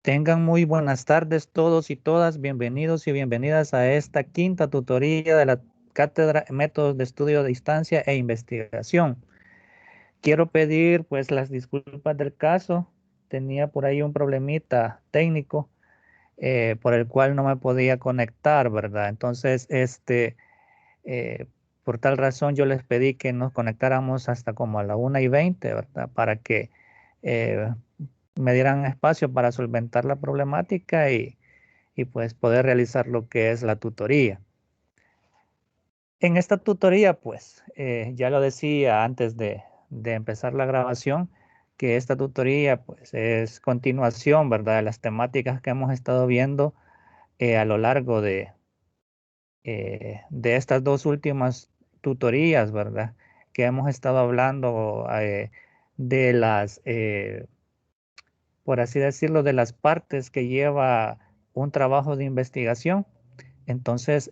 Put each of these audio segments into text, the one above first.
Tengan muy buenas tardes todos y todas. Bienvenidos y bienvenidas a esta quinta tutoría de la Cátedra Métodos de Estudio a Distancia e Investigación. Quiero pedir pues las disculpas del caso. Tenía por ahí un problemita técnico por el cual no me podía conectar, ¿verdad? Entonces, eh, por tal razón yo les pedí que nos conectáramos hasta como a la 1:20, ¿verdad? Para que eh, me dieran espacio para solventar la problemática y pues poder realizar lo que es la tutoría. En esta tutoría, pues, ya lo decía antes de empezar la grabación, que esta tutoría, pues, es continuación, ¿verdad? De las temáticas que hemos estado viendo a lo largo de estas dos últimas tutorías, ¿verdad? Que hemos estado hablando de por así decirlo, de las partes que lleva un trabajo de investigación. Entonces,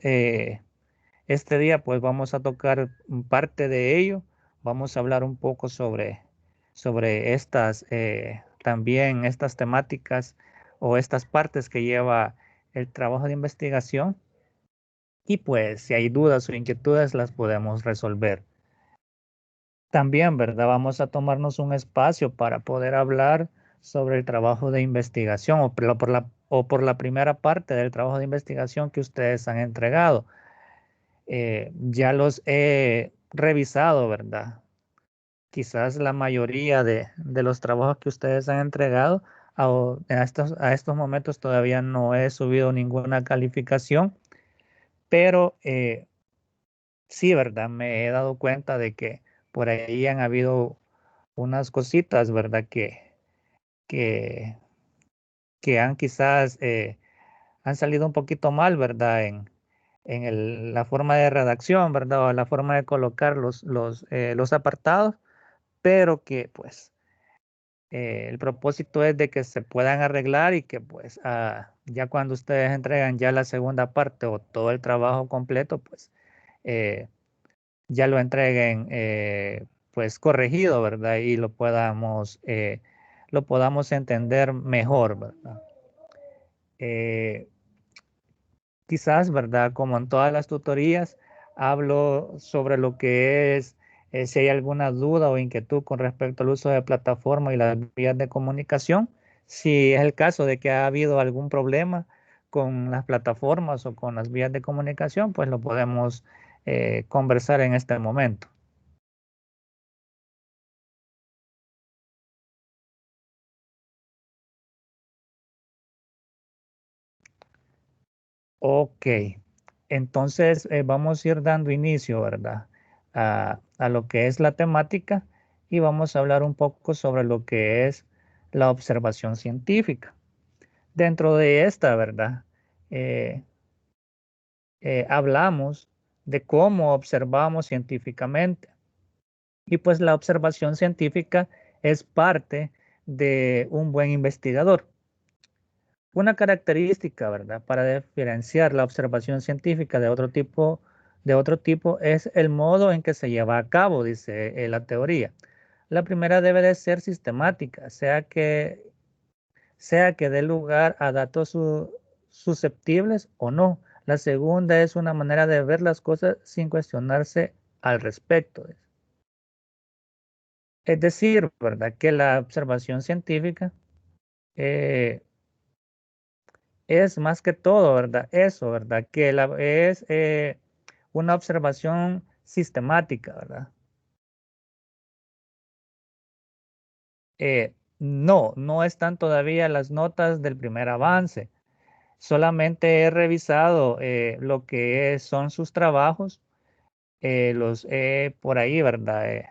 este día pues vamos a tocar parte de ello. Vamos a hablar un poco sobre estas, también estas temáticas o estas partes que lleva el trabajo de investigación. Y pues si hay dudas o inquietudes las podemos resolver. También, ¿verdad? Vamos a tomarnos un espacio para poder hablar sobre el trabajo de investigación o por la primera parte del trabajo de investigación que ustedes han entregado. Ya los he revisado, ¿verdad? Quizás la mayoría de los trabajos que ustedes han entregado a estos momentos todavía no he subido ninguna calificación, pero sí, ¿verdad? Me he dado cuenta de que por ahí han habido unas cositas, ¿verdad? Que, que han quizás han salido un poquito mal, ¿verdad? La forma de redacción, ¿verdad? O la forma de colocar los apartados, pero que pues el propósito es de que se puedan arreglar y que pues ya cuando ustedes entregan ya la segunda parte o todo el trabajo completo, pues eh, ya lo entreguen pues corregido, ¿verdad? Y lo podamos entender mejor, ¿verdad? Eh, Quizás, ¿verdad? Como en todas las tutorías, hablo sobre lo que es, si hay alguna duda o inquietud con respecto al uso de plataforma y las vías de comunicación. Si es el caso de que ha habido algún problema con las plataformas o con las vías de comunicación, pues lo podemos conversar en este momento. Ok, entonces vamos a ir dando inicio, ¿verdad? A lo que es la temática y vamos a hablar un poco sobre lo que es la observación científica. Dentro de esta, ¿verdad? Eh, Hablamos de cómo observamos científicamente. Y pues la observación científica es parte de un buen investigador. Una característica, ¿verdad? Para diferenciar la observación científica de otro tipo es el modo en que se lleva a cabo, dice la teoría. La primera debe de ser sistemática, sea que dé lugar a datos susceptibles o no. La segunda es una manera de ver las cosas sin cuestionarse al respecto. Es decir, ¿verdad? Que la observación científica eh, es más que todo, ¿verdad? Eso, ¿verdad? Es una observación sistemática, ¿verdad? No están todavía las notas del primer avance. Solamente he revisado lo que son sus trabajos, los he por ahí, ¿verdad?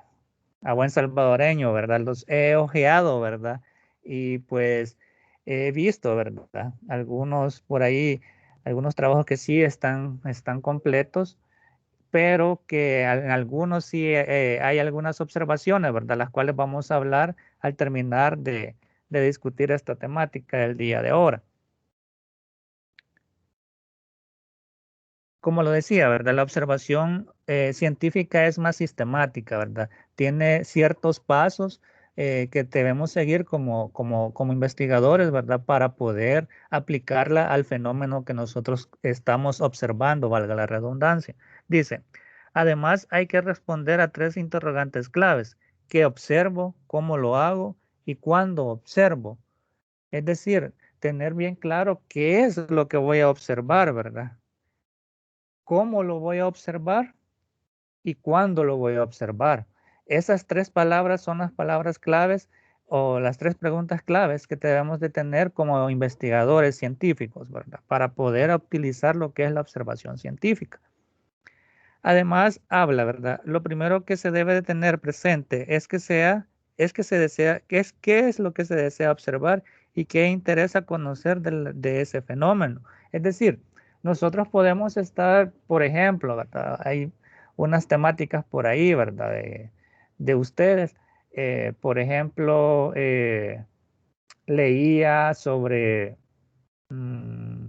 A buen salvadoreño, ¿verdad? Los he ojeado, ¿verdad? Y pues he visto, ¿verdad? Algunos por ahí, algunos trabajos que sí están completos, pero que en algunos sí hay algunas observaciones, ¿verdad? Las cuales vamos a hablar al terminar de discutir esta temática del día de ahora. Como lo decía, ¿verdad? La observación científica es más sistemática, ¿verdad? Tiene ciertos pasos, que debemos seguir como investigadores, ¿verdad? Para poder aplicarla al fenómeno que nosotros estamos observando, valga la redundancia. Dice, además hay que responder a 3 interrogantes claves. ¿Qué observo? ¿Cómo lo hago? ¿Y cuándo observo? Es decir, tener bien claro qué es lo que voy a observar, ¿verdad? ¿Cómo lo voy a observar? ¿Y cuándo lo voy a observar? Esas 3 palabras son las palabras claves o las 3 preguntas claves que debemos de tener como investigadores científicos, ¿verdad? Para poder utilizar lo que es la observación científica. Además, habla, ¿verdad? Lo primero que se debe de tener presente es que se desea, qué es lo que se desea observar y qué interesa conocer de ese fenómeno. Es decir, nosotros podemos estar, por ejemplo, ¿verdad? Hay unas temáticas por ahí, ¿verdad? De ustedes. Por ejemplo, leía sobre mm,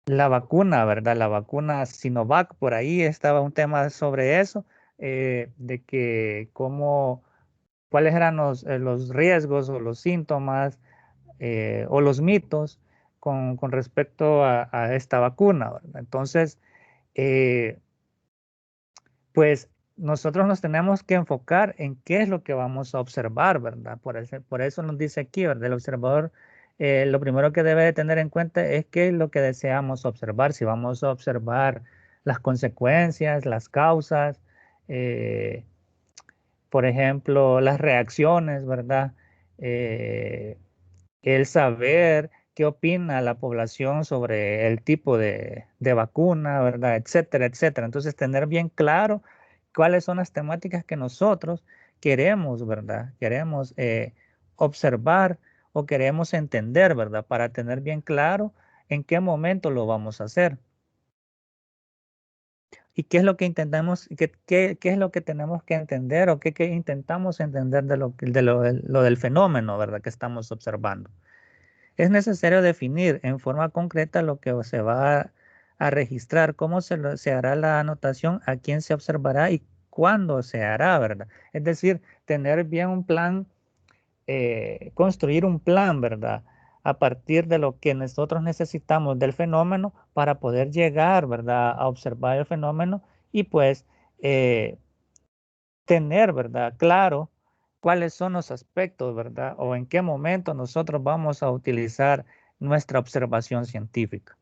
la vacuna, ¿verdad? La vacuna Sinovac, por ahí estaba un tema sobre eso, de que cuáles eran los riesgos o los síntomas o los mitos con respecto a esta vacuna, ¿verdad? Entonces, eh, pues nosotros nos tenemos que enfocar en qué es lo que vamos a observar, ¿verdad? Por eso nos dice aquí, ¿verdad? El observador, lo primero que debe de tener en cuenta es qué es lo que deseamos observar. Si vamos a observar las consecuencias, las causas, eh, por ejemplo, las reacciones, ¿verdad? Eh, el saber qué opina la población sobre el tipo de vacuna, ¿verdad? Etcétera, etcétera. Entonces, tener bien claro cuáles son las temáticas que nosotros queremos, ¿verdad? Queremos observar o queremos entender, ¿verdad? Para tener bien claro en qué momento lo vamos a hacer. ¿Y qué es lo que intentamos, qué es lo que tenemos que entender o qué intentamos entender de lo del fenómeno, ¿verdad? Que estamos observando? Es necesario definir en forma concreta lo que se va a registrar, cómo se hará la anotación, a quién se observará y cuándo se hará, ¿verdad? Es decir, tener bien un plan, construir un plan, ¿verdad? A partir de lo que nosotros necesitamos del fenómeno para poder llegar, ¿verdad? A observar el fenómeno y pues eh, tener, ¿verdad? Claro cuáles son los aspectos, ¿verdad? O en qué momento nosotros vamos a utilizar nuestra observación científica.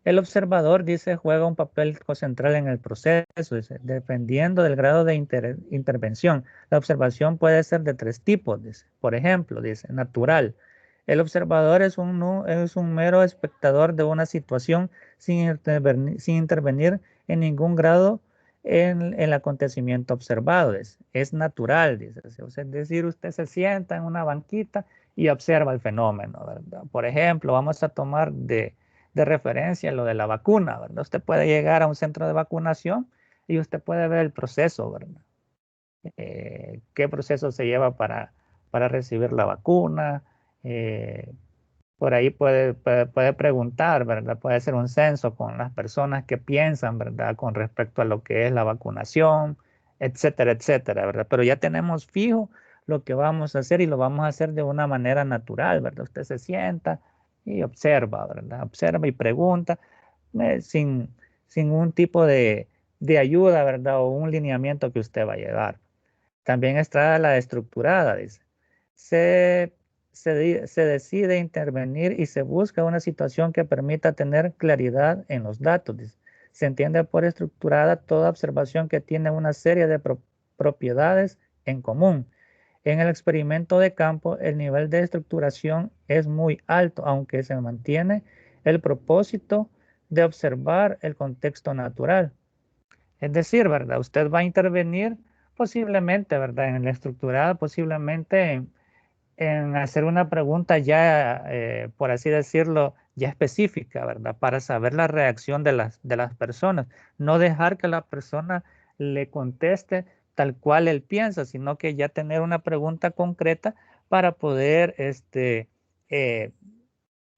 El observador, dice, juega un papel central en el proceso, dice, dependiendo del grado de intervención. La observación puede ser de 3 tipos, dice. Por ejemplo, dice, natural. El observador es un mero espectador de una situación sin intervenir en ningún grado en el acontecimiento observado. Es natural, dice. Es decir, usted se sienta en una banquita y observa el fenómeno, ¿verdad? Por ejemplo, vamos a tomar de referencia lo de la vacuna, ¿verdad? Usted puede llegar a un centro de vacunación y usted puede ver el proceso, ¿verdad? ¿Qué proceso se lleva para recibir la vacuna? Eh, por ahí puede preguntar, ¿verdad? Puede hacer un censo con las personas que piensan, ¿verdad? Con respecto a lo que es la vacunación, etcétera, etcétera, ¿verdad? Pero ya tenemos fijo lo que vamos a hacer y lo vamos a hacer de una manera natural, ¿verdad? Usted se sienta y observa, ¿verdad? Observa y pregunta eh, sin, sin un tipo de ayuda, ¿verdad? O un lineamiento que usted va a llevar. También está la estructurada, dice. Se, se decide intervenir y se busca una situación que permita tener claridad en los datos, dice. Se entiende por estructurada toda observación que tiene una serie de propiedades en común. En el experimento de campo, el nivel de estructuración es muy alto, aunque se mantiene el propósito de observar el contexto natural. Es decir, ¿verdad? Usted va a intervenir posiblemente, ¿verdad? En la estructurada, posiblemente en hacer una pregunta ya, por así decirlo, ya específica, ¿verdad? Para saber la reacción de las personas. No dejar que la persona le conteste tal cual él piensa, sino que ya tener una pregunta concreta para poder eh,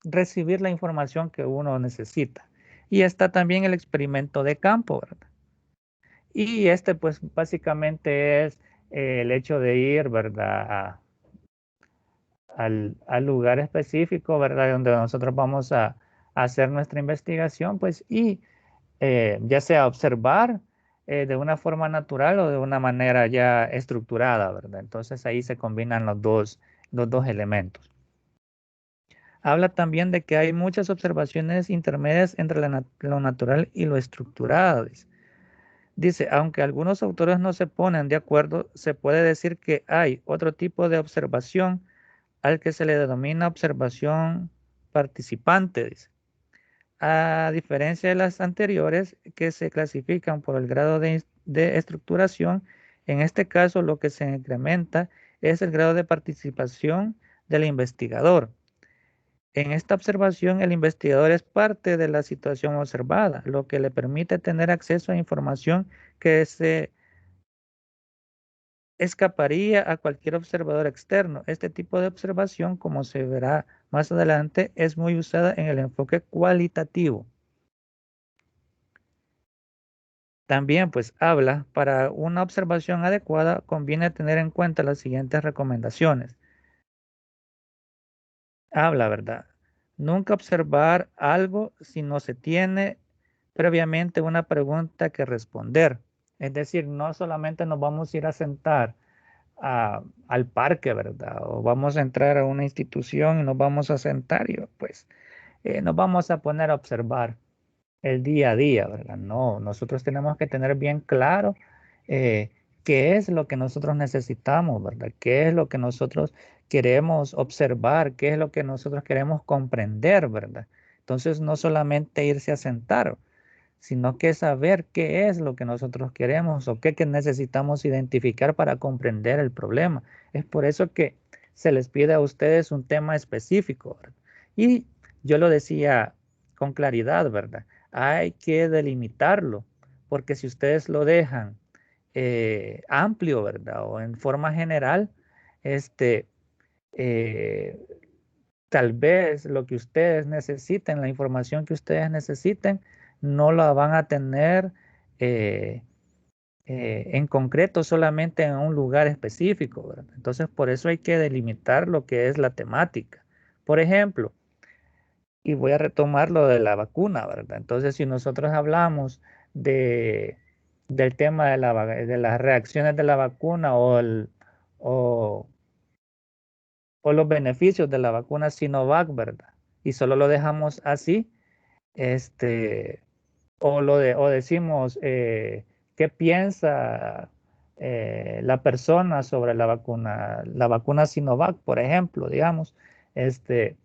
recibir la información que uno necesita. Y está también el experimento de campo, ¿verdad? Y pues básicamente es el hecho de ir, ¿verdad? Al lugar específico, ¿verdad? Donde nosotros vamos a hacer nuestra investigación, pues, y ya sea observar de una forma natural o de una manera ya estructurada, ¿verdad? Entonces ahí se combinan los dos elementos. Habla también de que hay muchas observaciones intermedias entre lo natural y lo estructurado. Dice, aunque algunos autores no se ponen de acuerdo, se puede decir que hay otro tipo de observación al que se le denomina observación participante, dice. A diferencia de las anteriores que se clasifican por el grado de estructuración, en este caso lo que se incrementa es el grado de participación del investigador. En esta observación, el investigador es parte de la situación observada, lo que le permite tener acceso a información que se escaparía a cualquier observador externo. Este tipo de observación, como se verá más adelante, es muy usada en el enfoque cualitativo. También, pues, habla, para una observación adecuada, conviene tener en cuenta las siguientes recomendaciones. Habla, ¿verdad? Nunca observar algo si no se tiene previamente una pregunta que responder. Es decir, no solamente nos vamos a ir a sentar al parque, ¿verdad? O vamos a entrar a una institución y nos vamos a sentar y pues nos vamos a poner a observar el día a día, ¿verdad? No, nosotros tenemos que tener bien claro eh, qué es lo que nosotros necesitamos, ¿verdad? ¿Qué es lo que nosotros queremos observar? ¿Qué es lo que nosotros queremos comprender, ¿verdad? Entonces, no solamente irse a sentar, sino que saber qué es lo que nosotros queremos o qué que necesitamos identificar para comprender el problema. Es por eso que se les pide a ustedes un tema específico, ¿verdad? Y yo lo decía con claridad, ¿verdad? Hay que delimitarlo, porque si ustedes lo dejan amplio, ¿verdad? O en forma general, este, eh, tal vez lo que ustedes necesiten, la información que ustedes necesiten, no la van a tener eh, en concreto solamente en un lugar específico, ¿verdad? Entonces, por eso hay que delimitar lo que es la temática. Por ejemplo, y voy a retomar lo de la vacuna, ¿verdad? Entonces, si nosotros hablamos de, del tema de las reacciones de la vacuna o o los beneficios de la vacuna Sinovac, ¿verdad? Y solo lo dejamos así, este, o decimos qué piensa la persona sobre la vacuna Sinovac, por ejemplo, digamos, este,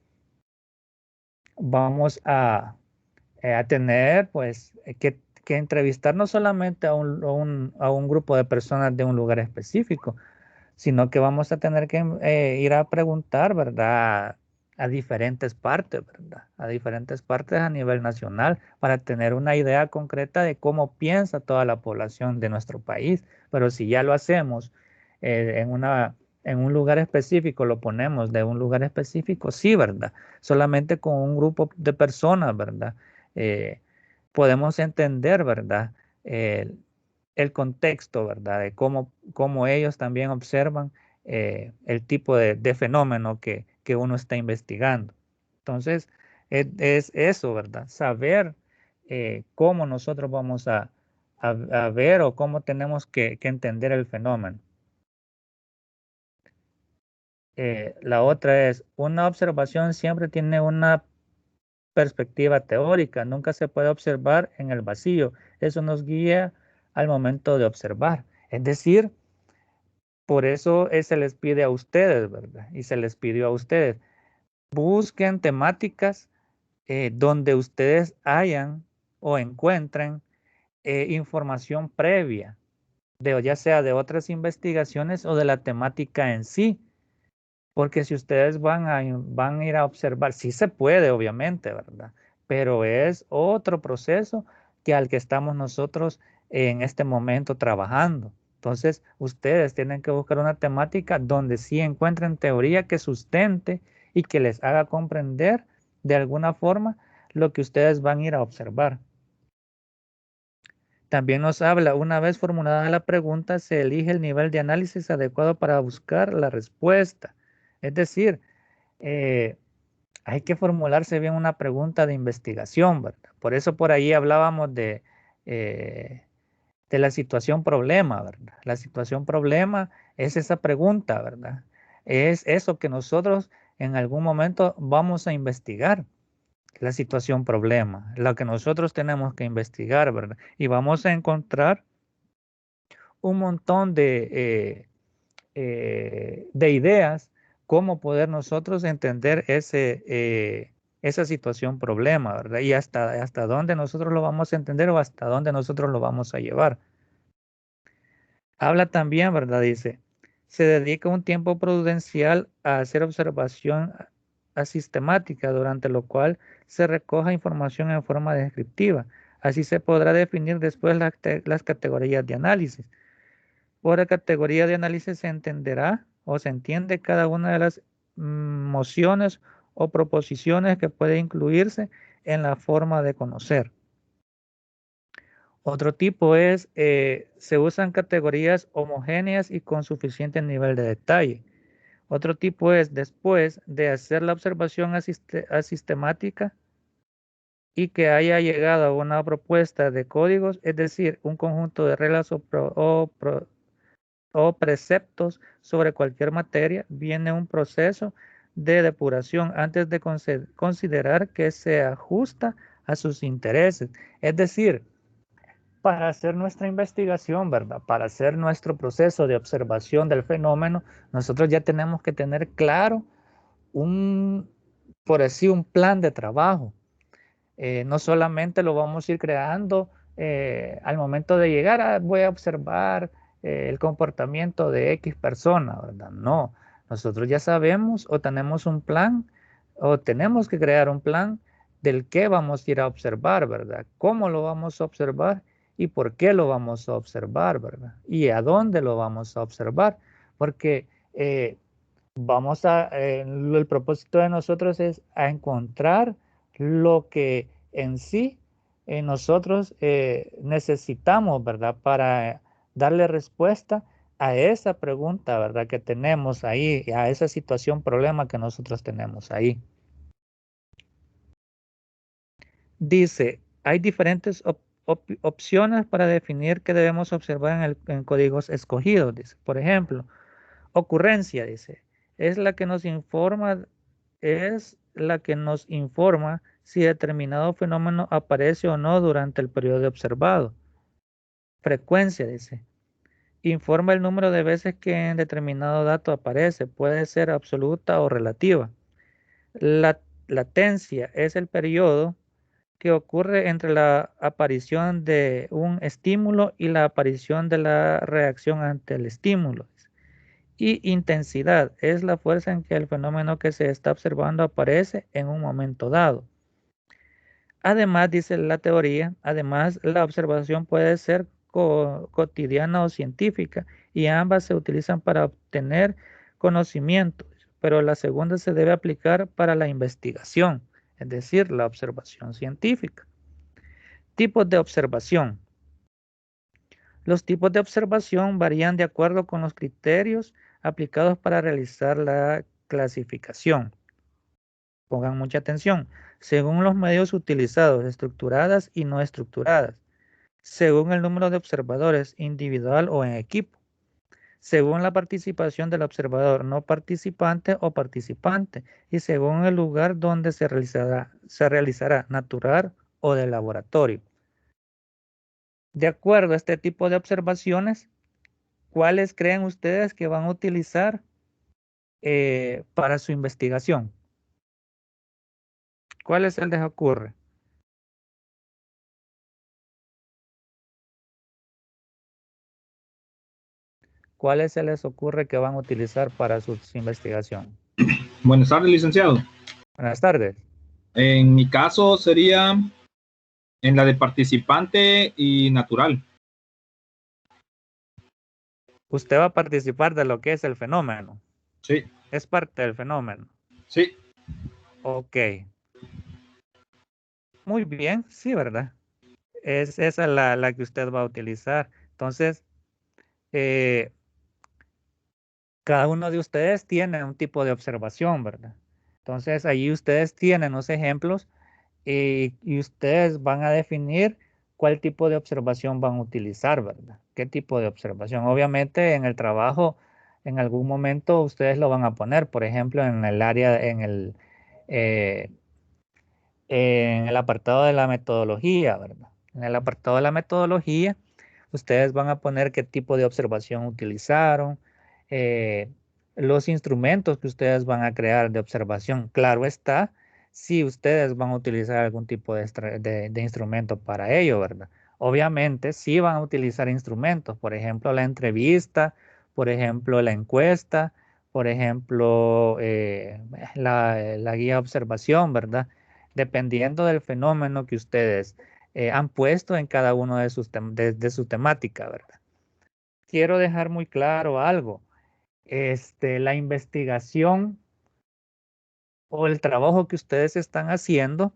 vamos a tener pues que entrevistar no solamente a un grupo de personas de un lugar específico, sino que vamos a tener que ir a preguntar, ¿verdad? A diferentes partes, ¿verdad? A diferentes partes a nivel nacional para tener una idea concreta de cómo piensa toda la población de nuestro país. Pero si ya lo hacemos en un lugar específico, lo ponemos de un lugar específico, sí, ¿verdad? Solamente con un grupo de personas, ¿verdad? Eh, podemos entender, ¿verdad? El contexto, ¿verdad? De cómo ellos también observan el tipo de fenómeno que uno está investigando. Entonces, es eso, ¿verdad? Saber cómo nosotros vamos a ver o cómo tenemos que entender el fenómeno. La otra es, una observación siempre tiene una perspectiva teórica, nunca se puede observar en el vacío. Eso nos guía al momento de observar. Es decir, por eso se les pide a ustedes, ¿verdad? Y se les pidió a ustedes. Busquen temáticas donde ustedes hayan o encuentren información previa, ya sea de otras investigaciones o de la temática en sí. Porque si ustedes van a ir a observar, sí se puede, obviamente, ¿verdad? Pero es otro proceso que al que estamos nosotros en este momento trabajando. Entonces, ustedes tienen que buscar una temática donde sí encuentren teoría que sustente y que les haga comprender de alguna forma lo que ustedes van a ir a observar. También nos habla, una vez formulada la pregunta, se elige el nivel de análisis adecuado para buscar la respuesta. Es decir, hay que formularse bien una pregunta de investigación, ¿verdad? Por eso por ahí hablábamos de la situación problema, ¿verdad? La situación problema es esa pregunta, ¿verdad? Es eso que nosotros en algún momento vamos a investigar, la situación problema, lo que nosotros tenemos que investigar, ¿verdad? Y vamos a encontrar un montón de ideas cómo poder nosotros entender esa situación problema, ¿verdad? Y hasta dónde nosotros lo vamos a entender o hasta dónde nosotros lo vamos a llevar. Habla también, ¿verdad? Dice, se dedica un tiempo prudencial a hacer observación sistemática, durante lo cual se recoja información en forma descriptiva. Así se podrá definir después las categorías de análisis. Por categoría de análisis se entenderá o se entiende cada una de las mociones o proposiciones que puede incluirse en la forma de conocer. Otro tipo es, se usan categorías homogéneas y con suficiente nivel de detalle. Otro tipo es, después de hacer la observación sistemática y que haya llegado a una propuesta de códigos, es decir, un conjunto de reglas o preceptos sobre cualquier materia, viene un proceso de depuración antes de considerar que se ajusta a sus intereses. Es decir, para hacer nuestra investigación, ¿verdad? Para hacer nuestro proceso de observación del fenómeno, nosotros ya tenemos que tener claro por así, un plan de trabajo. No solamente lo vamos a ir creando al momento de llegar voy a observar el comportamiento de X persona, ¿verdad? No, nosotros ya sabemos o tenemos un plan o tenemos que crear un plan del que vamos a ir a observar, ¿verdad? ¿Cómo lo vamos a observar y por qué lo vamos a observar, ¿verdad? Y a dónde lo vamos a observar, porque el propósito de nosotros es a encontrar lo que en sí nosotros necesitamos, ¿verdad? Para darle respuesta a esa pregunta, ¿verdad? Que tenemos ahí, a esa situación, problema que nosotros tenemos ahí. Dice, hay diferentes opciones para definir qué debemos observar en códigos escogidos. Dice, por ejemplo, ocurrencia, dice, es la que nos informa, es la que nos informa si determinado fenómeno aparece o no durante el periodo observado. Frecuencia, dice, informa el número de veces que en determinado dato aparece, puede ser absoluta o relativa. La latencia es el periodo que ocurre entre la aparición de un estímulo y la aparición de la reacción ante el estímulo. Y intensidad es la fuerza en que el fenómeno que se está observando aparece en un momento dado. Además, dice la teoría, además la observación puede ser cotidiana o científica y ambas se utilizan para obtener conocimientos, pero la segunda se debe aplicar para la investigación, es decir, la observación científica. Tipos de observación. Los tipos de observación varían de acuerdo con los criterios aplicados para realizar la clasificación. Pongan mucha atención. Según los medios utilizados, estructuradas y no estructuradas. Según el número de observadores, individual o en equipo. Según la participación del observador no participante o participante. Y según el lugar donde se realizará natural o de laboratorio. De acuerdo a este tipo de observaciones, ¿cuáles creen ustedes que van a utilizar para su investigación? ¿Cuáles se les ocurre? ¿Cuáles se les ocurre que van a utilizar para su investigación? Buenas tardes, licenciado. Buenas tardes. En mi caso sería en la de participante y natural. Usted va a participar de lo que es el fenómeno. Sí. Es parte del fenómeno. Sí. Ok. Muy bien, sí, ¿verdad? es esa la que usted va a utilizar. Entonces, cada uno de ustedes tiene un tipo de observación, ¿verdad? Entonces, ahí ustedes tienen los ejemplos y ustedes van a definir cuál tipo de observación van a utilizar, ¿verdad? ¿Qué tipo de observación? Obviamente en el trabajo, en algún momento ustedes lo van a poner, por ejemplo, en el área, eh, en el apartado de la metodología, ¿verdad? En el apartado de la metodología, ustedes van a poner qué tipo de observación utilizaron, eh, los instrumentos que ustedes van a crear de observación. Claro está, si ustedes van a utilizar algún tipo de instrumento para ello, ¿verdad? Obviamente, sí van a utilizar instrumentos, por ejemplo, la entrevista, por ejemplo, la encuesta, por ejemplo, la guía de observación, ¿verdad? Dependiendo del fenómeno que ustedes han puesto en cada uno de de su temática, ¿verdad? Quiero dejar muy claro algo. La investigación o el trabajo que ustedes están haciendo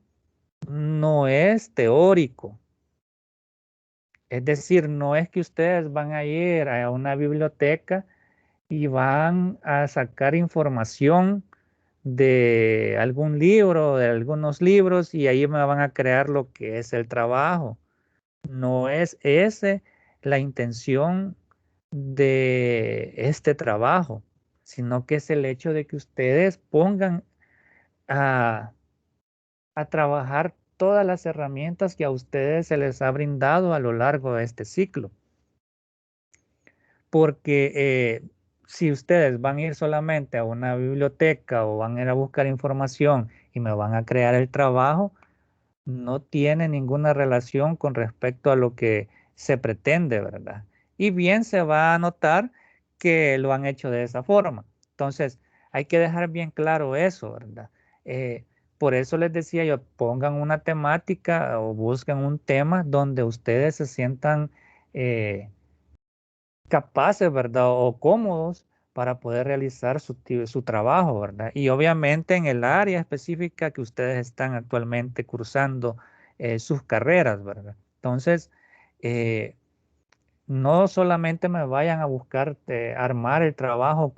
no es teórico. Es decir, no es que ustedes van a ir a una biblioteca y van a sacar información de algún libro, de algunos libros, y ahí me van a crear lo que es el trabajo. No es ese la intención de este trabajo, sino que es el hecho de que ustedes pongan a, a trabajar todas las herramientas que a ustedes se les ha brindado a lo largo de este ciclo. Porque si ustedes van a ir solamente a una biblioteca o van a ir a buscar información y me van a crear el trabajo, no tiene ninguna relación con respecto a lo que se pretende, ¿verdad? Y bien se va a notar que lo han hecho de esa forma. Entonces, hay que dejar bien claro eso, ¿verdad? Eh, por eso les decía yo, pongan una temática o busquen un tema donde ustedes se sientan eh, capaces, ¿verdad? O cómodos para poder realizar su trabajo, ¿verdad? Y obviamente en el área específica que ustedes están actualmente cursando sus carreras, ¿verdad? Entonces, eh, no solamente me vayan a buscar armar el trabajo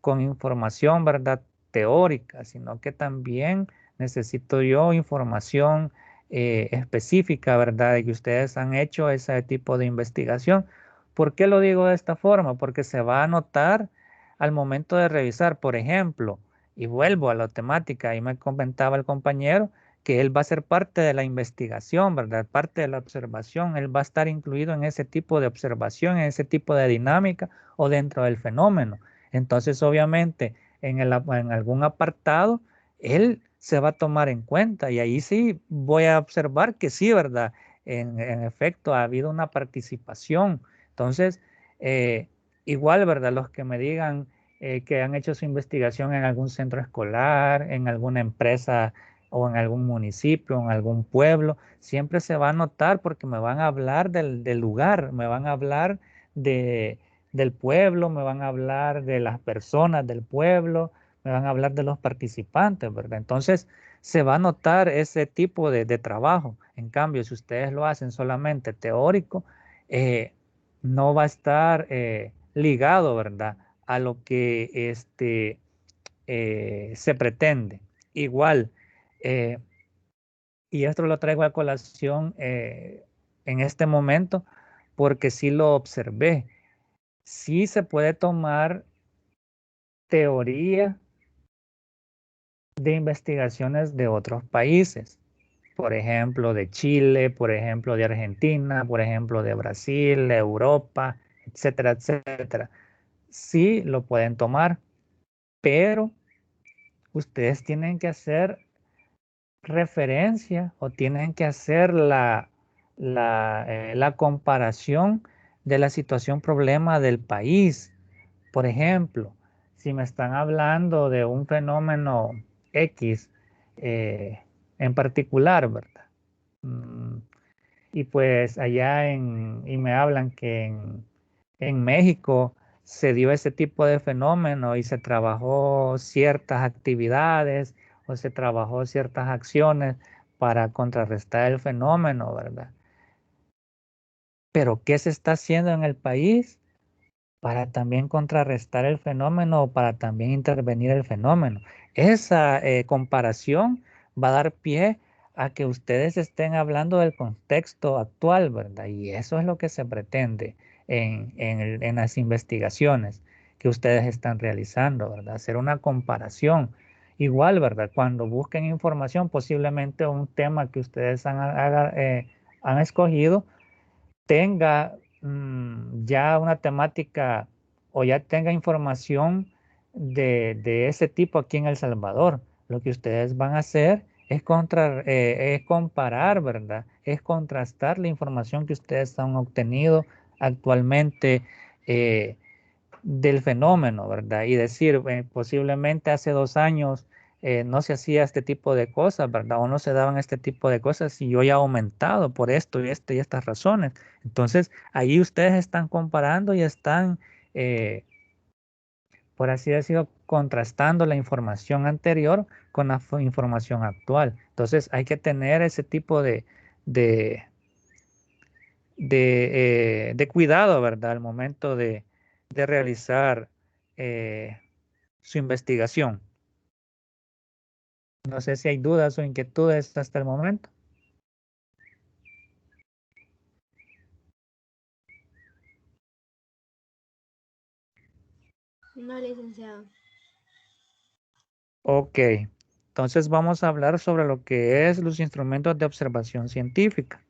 con información, ¿verdad? Teórica, sino que también necesito yo información específica, ¿verdad? De que ustedes han hecho ese tipo de investigación. ¿Por qué lo digo de esta forma? Porque se va a notar al momento de revisar, por ejemplo, y vuelvo a la temática, ahí me comentaba el compañero que él va a ser parte de la investigación, ¿verdad? Parte de la observación, él va a estar incluido en ese tipo de observación, en ese tipo de dinámica o dentro del fenómeno. Entonces, obviamente, en algún apartado, él se va a tomar en cuenta y ahí sí voy a observar que sí, ¿verdad? En efecto, ha habido una participación. Entonces, eh, igual, ¿verdad? Los que me digan que han hecho su investigación en algún centro escolar, en alguna empresa o en algún municipio, en algún pueblo, siempre se va a notar porque me van a hablar del lugar, me van a hablar de del pueblo, me van a hablar de las personas del pueblo, me van a hablar de los participantes, ¿verdad? Entonces, se va a notar ese tipo de trabajo. En cambio, si ustedes lo hacen solamente teórico, eh, no va a estar ligado, ¿verdad? A lo que se pretende. Igual, eh, y esto lo traigo a colación en este momento, porque sí lo observé. Sí se puede tomar teoría de investigaciones de otros países, por ejemplo, de Chile, por ejemplo, de Argentina, por ejemplo, de Brasil, Europa, etcétera, etcétera. Sí lo pueden tomar, pero ustedes tienen que hacer referencia o tienen que hacer la comparación de la situación problema del país. Por ejemplo, si me están hablando de un fenómeno X eh, en particular, ¿verdad? Mm, y pues y me hablan que en México se dio ese tipo de fenómeno y se trabajó ciertas actividades o se trabajó ciertas acciones para contrarrestar el fenómeno, ¿verdad? pero ¿qué se está haciendo en el país para también contrarrestar el fenómeno o para también intervenir el fenómeno? Esa comparación va a dar pie a que ustedes estén hablando del contexto actual, ¿verdad? Y eso es lo que se pretende en las investigaciones que ustedes están realizando, ¿verdad? Hacer una comparación. Igual, ¿verdad? Cuando busquen información, posiblemente un tema que ustedes han escogido tenga ya una temática o ya tenga información de ese tipo aquí en El Salvador. Lo que ustedes van a hacer es comparar, ¿verdad? Es contrastar la información que ustedes han obtenido actualmente eh, del fenómeno, ¿verdad? Y decir, posiblemente hace 2 años no se hacía este tipo de cosas, ¿verdad? O no se daban este tipo de cosas y hoy ha aumentado por esto y estas razones. Entonces, ahí ustedes están comparando y están, eh, por así decirlo, contrastando la información anterior con la información actual. Entonces, hay que tener ese tipo de, de cuidado, ¿verdad? Al momento de realizar eh, su investigación. No sé si hay dudas o inquietudes hasta el momento. No, licenciado. Ok, entonces vamos a hablar sobre lo que es los instrumentos de observación científica.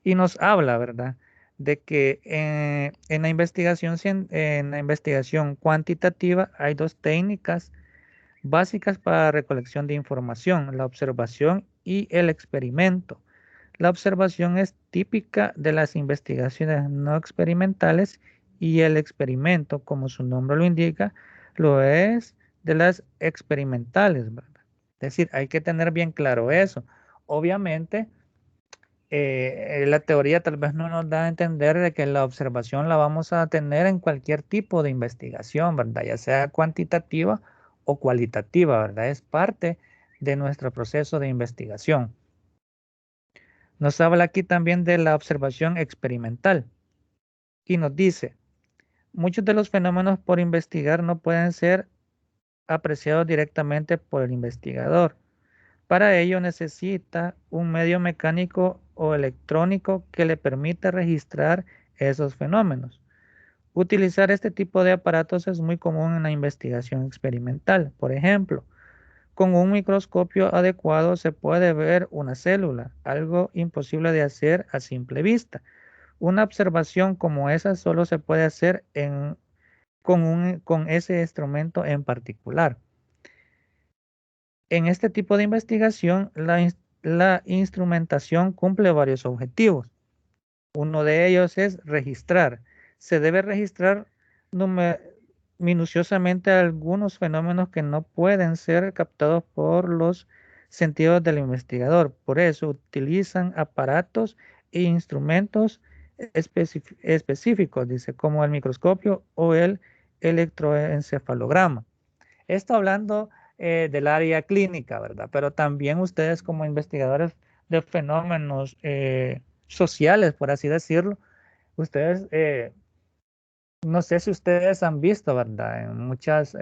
Y nos habla, ¿verdad? De que en la investigación cuantitativa hay dos técnicas básicas para recolección de información, la observación y el experimento. La observación es típica de las investigaciones no experimentales y el experimento, como su nombre lo indica, lo es de las experimentales, ¿verdad? Es decir, hay que tener bien claro eso. Obviamente, la teoría tal vez no nos da a entender de que la observación la vamos a tener en cualquier tipo de investigación, ¿verdad? Ya sea cuantitativa o cualitativa, ¿verdad? Es parte de nuestro proceso de investigación. Nos habla aquí también de la observación experimental y nos dice, muchos de los fenómenos por investigar no pueden ser apreciados directamente por el investigador. Para ello necesita un medio mecánico o electrónico que le permita registrar esos fenómenos. Utilizar este tipo de aparatos es muy común en la investigación experimental. Por ejemplo, con un microscopio adecuado se puede ver una célula, algo imposible de hacer a simple vista. Una observación como esa solo se puede hacer con ese instrumento en particular. En este tipo de investigación, la instrumentación cumple varios objetivos. Uno de ellos es registrar. Se debe registrar minuciosamente algunos fenómenos que no pueden ser captados por los sentidos del investigador. Por eso utilizan aparatos e instrumentos específicos, dice, como el microscopio o el electroencefalograma. Esto hablando del área clínica, ¿verdad? Pero también ustedes como investigadores de fenómenos sociales, por así decirlo, ustedes, no sé si ustedes han visto, ¿verdad? En muchas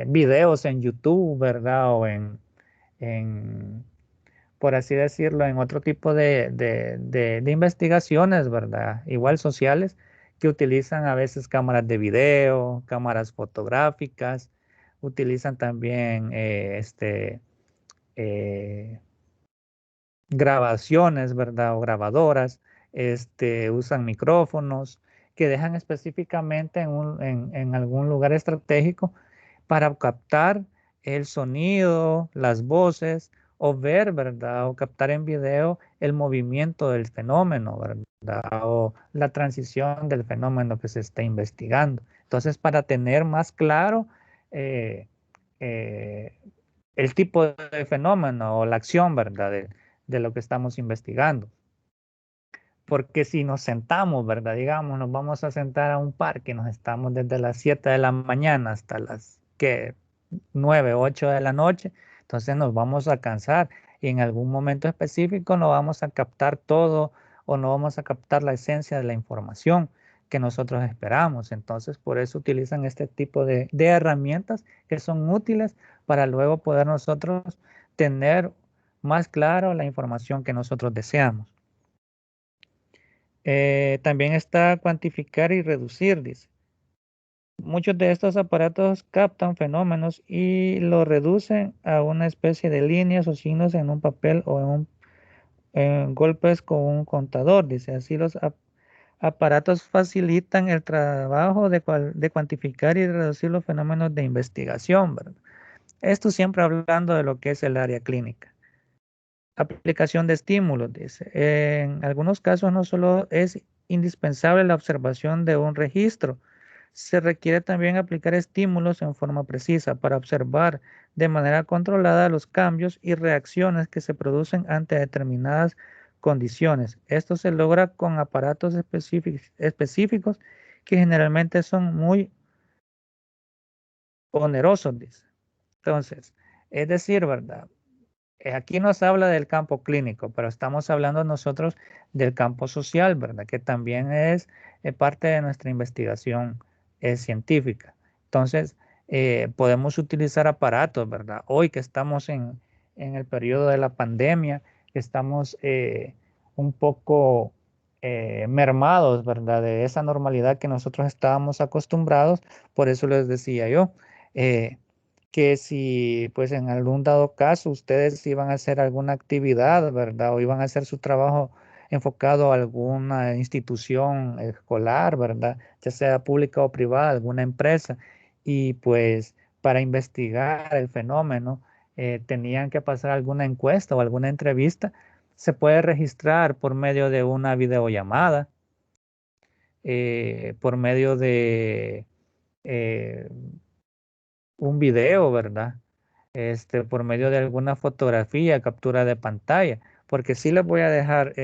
videos en YouTube, ¿verdad? O en, por así decirlo, en otro tipo de investigaciones, ¿verdad? Igual sociales, que utilizan a veces cámaras de video, cámaras fotográficas, utilizan también eh, grabaciones, ¿verdad? O grabadoras, usan micrófonos que dejan específicamente en algún lugar estratégico para captar el sonido, las voces o ver, ¿verdad? O captar en video el movimiento del fenómeno, ¿verdad? O la transición del fenómeno que se está investigando. Entonces, para tener más claro eh, eh, el tipo de fenómeno o la acción, ¿verdad? De lo que estamos investigando. Porque si nos sentamos, ¿verdad? Digamos, nos vamos a sentar a un parque, nos estamos desde las 7 de la mañana hasta las que 9, 8 de la noche, entonces nos vamos a cansar y en algún momento específico no vamos a captar todo o no vamos a captar la esencia de la información que nosotros esperamos. Entonces, por eso utilizan este tipo de herramientas que son útiles para luego poder nosotros tener más claro la información que nosotros deseamos. También está cuantificar y reducir, dice. Muchos de estos aparatos captan fenómenos y los reducen a una especie de líneas o signos en un papel o en golpes con un contador. Dice, así los aparatos facilitan el trabajo de cuantificar y reducir los fenómenos de investigación, ¿verdad? Esto siempre hablando de lo que es el área clínica. Aplicación de estímulos, dice. En algunos casos no solo es indispensable la observación de un registro, se requiere también aplicar estímulos en forma precisa para observar de manera controlada los cambios y reacciones que se producen ante determinadas condiciones. Esto se logra con aparatos específicos que generalmente son muy onerosos, dice. Entonces, es decir, ¿verdad? Aquí nos habla del campo clínico, pero estamos hablando nosotros del campo social, ¿verdad? Que también es parte de nuestra investigación científica. Entonces, podemos utilizar aparatos, ¿verdad? Hoy que estamos en el periodo de la pandemia, que estamos un poco mermados, ¿verdad? De esa normalidad que nosotros estábamos acostumbrados, por eso les decía yo. Que si pues en algún dado caso ustedes iban a hacer alguna actividad, ¿verdad? O iban a hacer su trabajo enfocado a alguna institución escolar, ¿verdad? Ya sea pública o privada, alguna empresa, y pues para investigar el fenómeno tenían que pasar alguna encuesta o alguna entrevista, se puede registrar por medio de una videollamada, por medio de eh, un video, ¿verdad? Por medio de alguna fotografía, captura de pantalla, porque sí les voy a dejar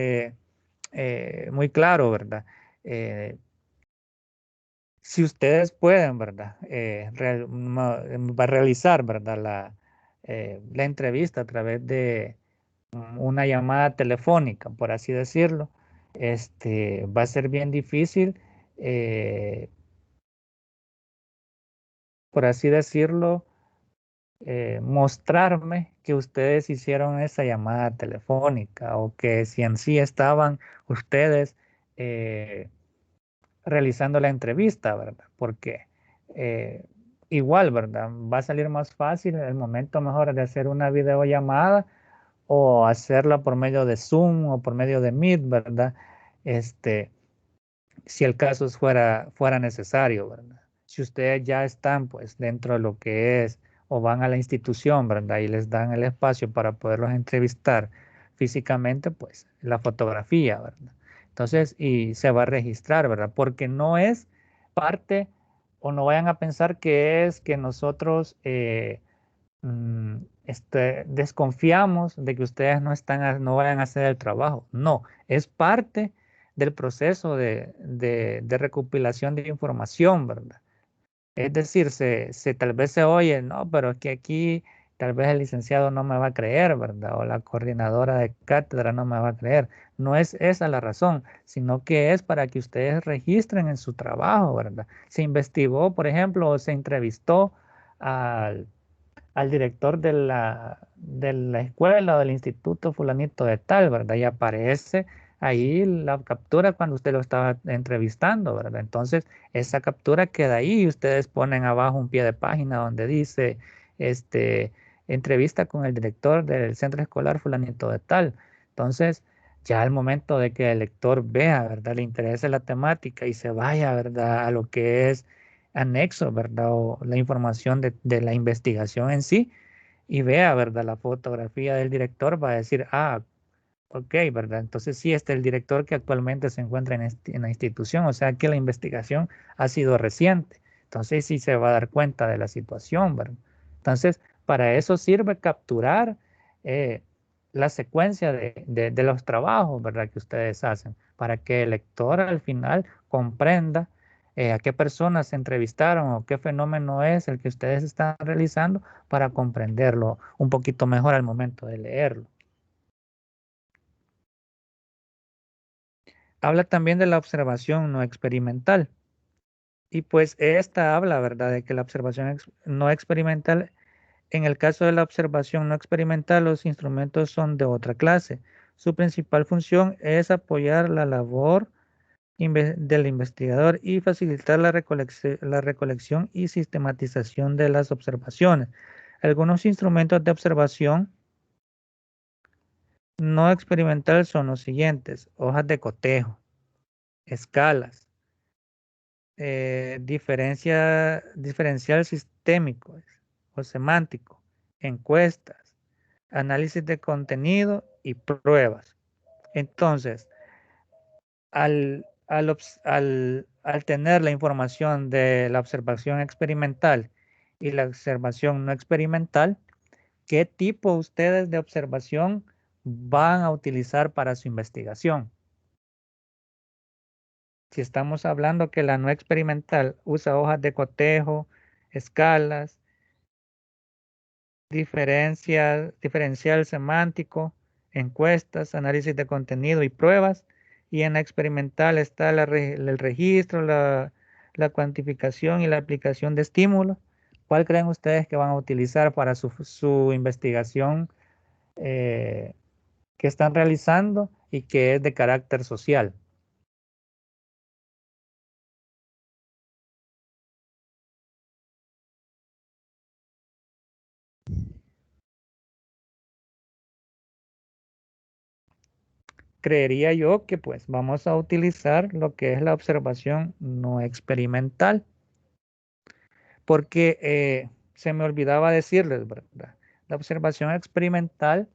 muy claro, ¿verdad? Si ustedes pueden, ¿verdad? Va a realizar, ¿verdad? La entrevista a través de una llamada telefónica, por así decirlo, va a ser bien difícil, por así decirlo, mostrarme que ustedes hicieron esa llamada telefónica o que si en sí estaban ustedes eh, realizando la entrevista, ¿verdad? Porque eh, igual, ¿verdad? Va a salir más fácil el momento mejor de hacer una videollamada o hacerla por medio de Zoom o por medio de Meet, ¿verdad? Este, si el caso fuera necesario, ¿verdad? Si ustedes ya están pues dentro de lo que es o van a la institución, ¿verdad? Y les dan el espacio para poderlos entrevistar físicamente, pues la fotografía, ¿verdad? Entonces, y se va a registrar, ¿verdad? Porque no es parte o no vayan a pensar que es que nosotros desconfiamos de que ustedes no vayan a hacer el trabajo. No, es parte del proceso de recopilación de información, ¿verdad? Es decir, tal vez se oye, no, pero es que aquí tal vez el licenciado no me va a creer, ¿verdad? O la coordinadora de cátedra no me va a creer. No es esa la razón, sino que es para que ustedes registren en su trabajo, ¿verdad? Se investigó, por ejemplo, o se entrevistó al director de la escuela o del instituto fulanito de tal, ¿verdad? Y aparece ahí la captura cuando usted lo estaba entrevistando, ¿verdad? Entonces, esa captura queda ahí y ustedes ponen abajo un pie de página donde dice, este, entrevista con el director del centro escolar fulanito de tal. Entonces, ya al momento de que el lector vea, ¿verdad? Le interese la temática y se vaya, ¿verdad? A lo que es anexo, ¿verdad? O la información de la investigación en sí y vea, ¿verdad? La fotografía del director va a decir, ah, ok, ¿verdad? Entonces sí, este es el director que actualmente se encuentra en la institución, o sea que la investigación ha sido reciente. Entonces sí se va a dar cuenta de la situación, ¿verdad? Entonces, para eso sirve capturar eh, la secuencia de los trabajos, ¿verdad? Que ustedes hacen, para que el lector al final comprenda a qué personas se entrevistaron o qué fenómeno es el que ustedes están realizando para comprenderlo un poquito mejor al momento de leerlo. Habla también de la observación no experimental. Y pues esta habla, ¿verdad?, de que la observación no experimental, en el caso de la observación no experimental, los instrumentos son de otra clase. Su principal función es apoyar la labor del investigador y facilitar la recolección y sistematización de las observaciones. Algunos instrumentos de observación no experimental son los siguientes: hojas de cotejo, escalas, diferencial sistémico o semántico, encuestas, análisis de contenido y pruebas. Entonces, al tener la información de la observación experimental y la observación no experimental, ¿qué tipo ustedes de observación van a utilizar para su investigación? Si estamos hablando que la no experimental usa hojas de cotejo, escalas, diferencial semántico, encuestas, análisis de contenido y pruebas. Y en la experimental está el registro, la cuantificación y la aplicación de estímulos. ¿Cuál creen ustedes que van a utilizar para su investigación eh, que están realizando y que es de carácter social? Creería yo que pues vamos a utilizar lo que es la observación no experimental, porque se me olvidaba decirles, ¿verdad? La observación experimental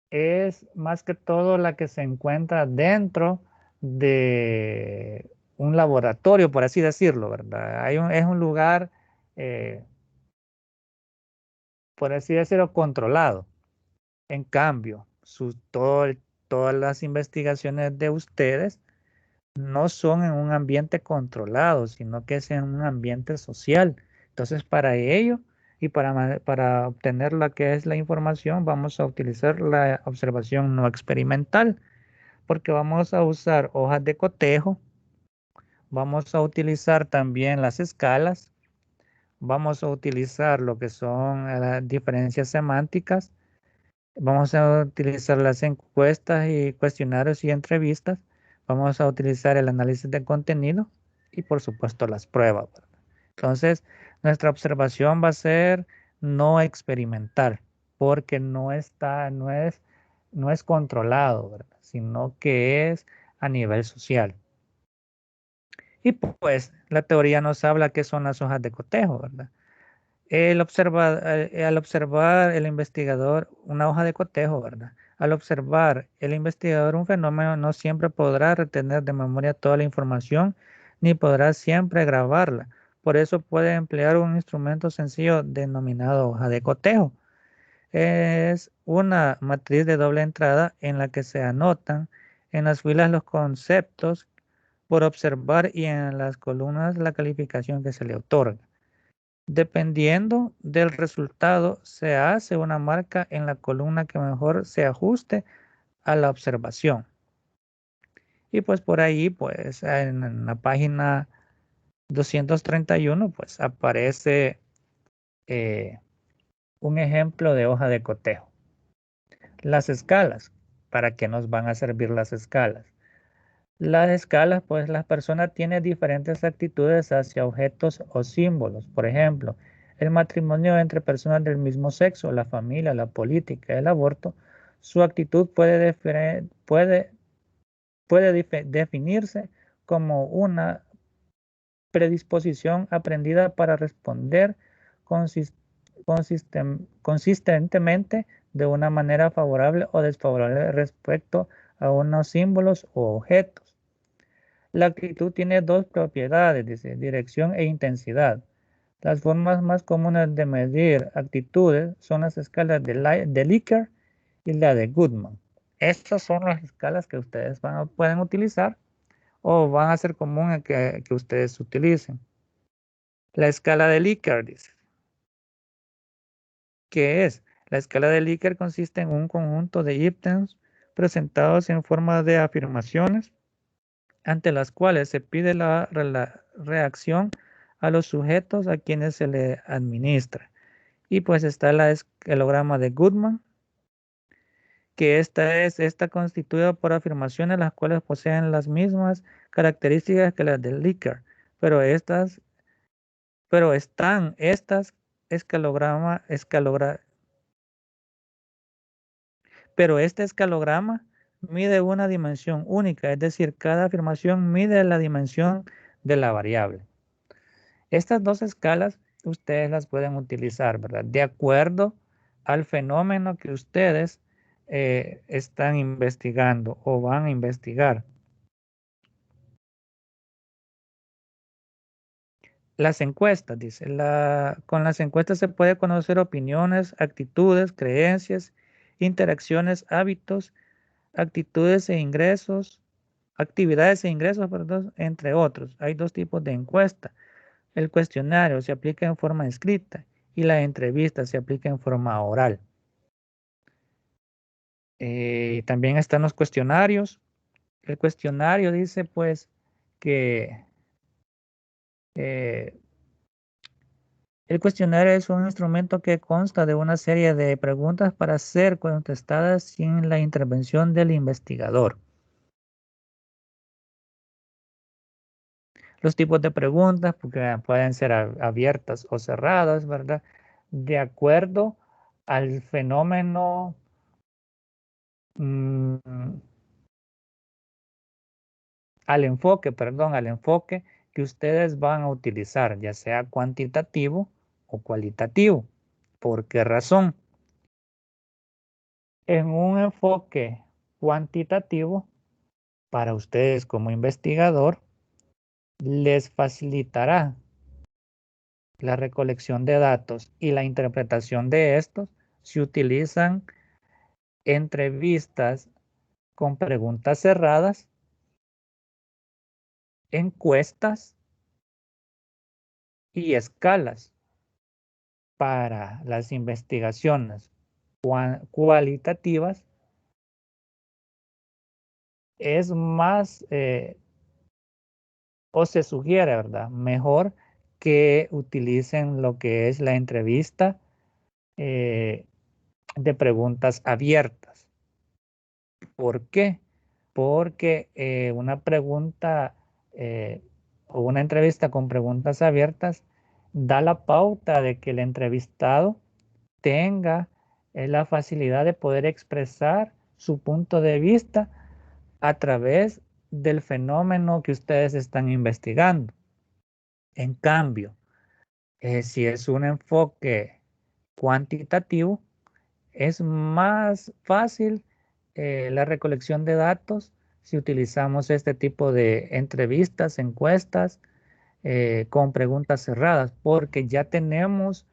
es más que todo la que se encuentra dentro de un laboratorio, por así decirlo, ¿verdad? Es un lugar, eh, por así decirlo, controlado. En cambio, todas las investigaciones de ustedes no son en un ambiente controlado, sino que es en un ambiente social. Entonces, para ello y para obtener la que es la información, vamos a utilizar la observación no experimental, porque vamos a usar hojas de cotejo, vamos a utilizar también las escalas, vamos a utilizar lo que son las diferencias semánticas, vamos a utilizar las encuestas y cuestionarios y entrevistas. Vamos a utilizar el análisis de contenido y por supuesto las pruebas, ¿verdad? Entonces, nuestra observación va a ser no experimental, porque no es controlado, ¿verdad?, sino que es a nivel social. Y pues la teoría nos habla qué son las hojas de cotejo, ¿verdad? Al observar el investigador una hoja de cotejo, ¿verdad? Al observar el investigador un fenómeno, no siempre podrá retener de memoria toda la información, ni podrá siempre grabarla. Por eso puede emplear un instrumento sencillo denominado hoja de cotejo. Es una matriz de doble entrada en la que se anotan en las filas los conceptos por observar y en las columnas la calificación que se le otorga. Dependiendo del resultado, se hace una marca en la columna que mejor se ajuste a la observación. Y pues por ahí, pues en la página 231, pues aparece un ejemplo de hoja de cotejo. Las escalas. ¿Para qué nos van a servir las escalas? Las escalas, pues la persona tiene diferentes actitudes hacia objetos o símbolos. Por ejemplo, el matrimonio entre personas del mismo sexo, la familia, la política, el aborto. Su actitud puede definirse como una predisposición aprendida para responder consistentemente de una manera favorable o desfavorable respecto a unos símbolos o objetos. La actitud tiene dos propiedades, dice, dirección e intensidad. Las formas más comunes de medir actitudes son las escalas de Likert y la de Goodman. Estas son las escalas que ustedes pueden utilizar o van a ser común que ustedes utilicen. La escala de Likert, dice. ¿Qué es? La escala de Likert consiste en un conjunto de ítems presentados en forma de afirmaciones ante las cuales se pide la reacción a los sujetos a quienes se le administra. Y pues está el escalograma de Goodman, que esta constituida por afirmaciones las cuales poseen las mismas características que las del Likert, pero están estas pero este escalograma mide una dimensión única, es decir, cada afirmación mide la dimensión de la variable. Estas dos escalas ustedes las pueden utilizar, ¿verdad? De acuerdo al fenómeno que ustedes están investigando o van a investigar. Las encuestas, dice, con las encuestas se puede conocer opiniones, actitudes, creencias, interacciones, hábitos, actitudes e ingresos, actividades e ingresos, perdón, entre otros. Hay dos tipos de encuesta. El cuestionario se aplica en forma escrita y la entrevista se aplica en forma oral. También están los cuestionarios. El cuestionario dice pues que el cuestionario es un instrumento que consta de una serie de preguntas para ser contestadas sin la intervención del investigador. Los tipos de preguntas porque pueden ser abiertas o cerradas, ¿verdad? De acuerdo al fenómeno al enfoque que ustedes van a utilizar, ya sea cuantitativo o cualitativo. ¿Por qué razón? En un enfoque cuantitativo, para ustedes como investigador, les facilitará la recolección de datos y la interpretación de estos si utilizan entrevistas con preguntas cerradas, encuestas y escalas. Para las investigaciones cualitativas es más o se sugiere, ¿verdad? Mejor que utilicen lo que es la entrevista de preguntas abiertas. ¿Por qué? Porque una pregunta o una entrevista con preguntas abiertas da la pauta de que el entrevistado tenga la facilidad de poder expresar su punto de vista a través del fenómeno que ustedes están investigando. En cambio, si es un enfoque cuantitativo, es más fácil la recolección de datos si utilizamos este tipo de entrevistas, encuestas con preguntas cerradas, porque ya tenemos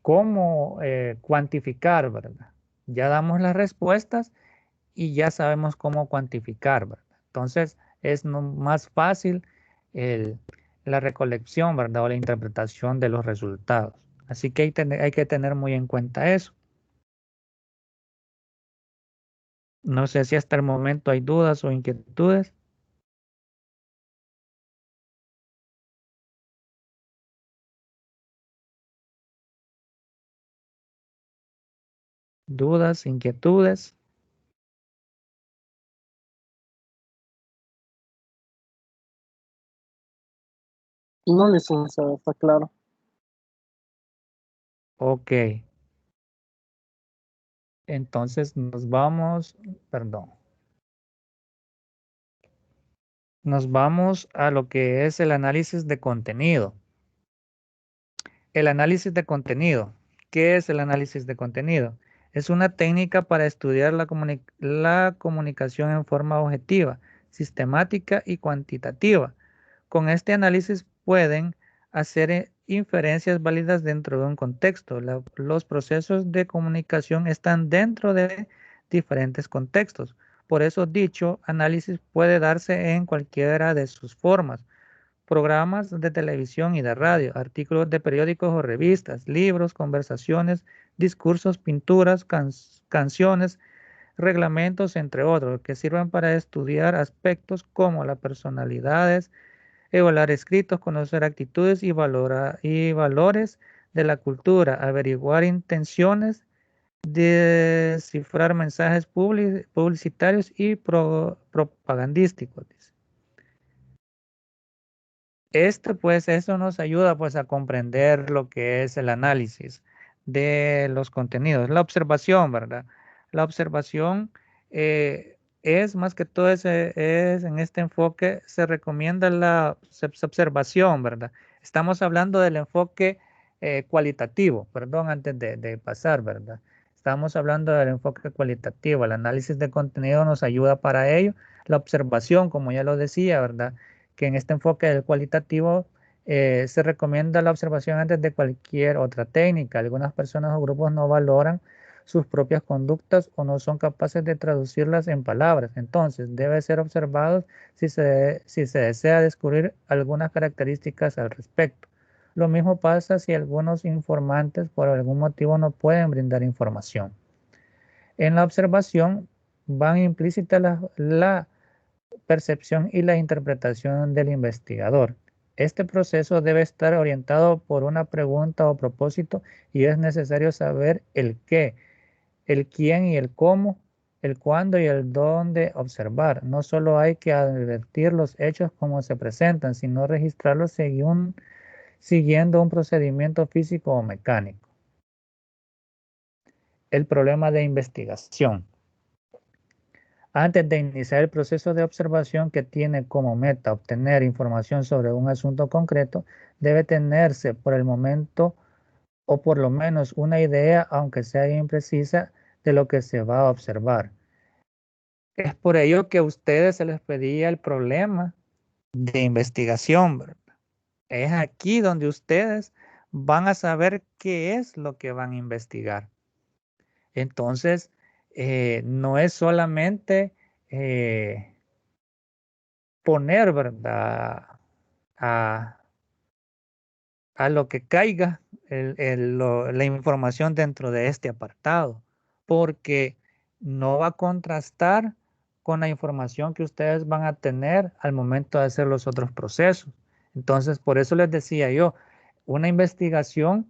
cómo cuantificar, ¿verdad? Ya damos las respuestas y ya sabemos cómo cuantificar, ¿verdad? Entonces es más fácil la recolección, ¿verdad? O la interpretación de los resultados. Así que hay que tener muy en cuenta eso. No sé si hasta el momento hay dudas o inquietudes. Dudas, inquietudes. No, licenciado, está claro. Ok. Entonces nos vamos, perdón. Nos vamos a lo que es el análisis de contenido. El análisis de contenido. ¿Qué es el análisis de contenido? Es una técnica para estudiar la comunicación en forma objetiva, sistemática y cuantitativa. Con este análisis pueden hacer inferencias válidas dentro de un contexto. Los procesos de comunicación están dentro de diferentes contextos. Por eso dicho análisis puede darse en cualquiera de sus formas: programas de televisión y de radio, artículos de periódicos o revistas, libros, conversaciones, discursos, pinturas, canciones, reglamentos, entre otros, que sirven para estudiar aspectos como las personalidades, evaluar escritos, conocer actitudes y valores de la cultura, averiguar intenciones, descifrar mensajes publicitarios y propagandísticos. Pues eso nos ayuda pues a comprender lo que es el análisis de los contenidos, la observación, ¿verdad? La observación es más que todo es en este enfoque se recomienda la observación, ¿verdad? Estamos hablando del enfoque cualitativo, perdón, antes de pasar, ¿verdad? Estamos hablando del enfoque cualitativo, el análisis de contenido nos ayuda para ello, la observación, como ya lo decía, ¿verdad? Que en este enfoque del cualitativo se recomienda la observación antes de cualquier otra técnica. Algunas personas o grupos no valoran sus propias conductas o no son capaces de traducirlas en palabras. Entonces, debe ser observado si se desea descubrir algunas características al respecto. Lo mismo pasa si algunos informantes por algún motivo no pueden brindar información. En la observación van implícitas la percepción y la interpretación del investigador. Este proceso debe estar orientado por una pregunta o propósito y es necesario saber el qué, el quién y el cómo, el cuándo y el dónde observar. No solo hay que advertir los hechos como se presentan, sino registrarlos siguiendo un procedimiento físico o mecánico. El problema de investigación. Antes de iniciar el proceso de observación que tiene como meta obtener información sobre un asunto concreto, debe tenerse por el momento o por lo menos una idea, aunque sea imprecisa, de lo que se va a observar. Es por ello que a ustedes se les pedía el problema de investigación, ¿verdad? Es aquí donde ustedes van a saber qué es lo que van a investigar. Entonces, no es solamente poner, ¿verdad? A, a lo que caiga la información dentro de este apartado, porque no va a contrastar con la información que ustedes van a tener al momento de hacer los otros procesos. Entonces, por eso les decía yo, una investigación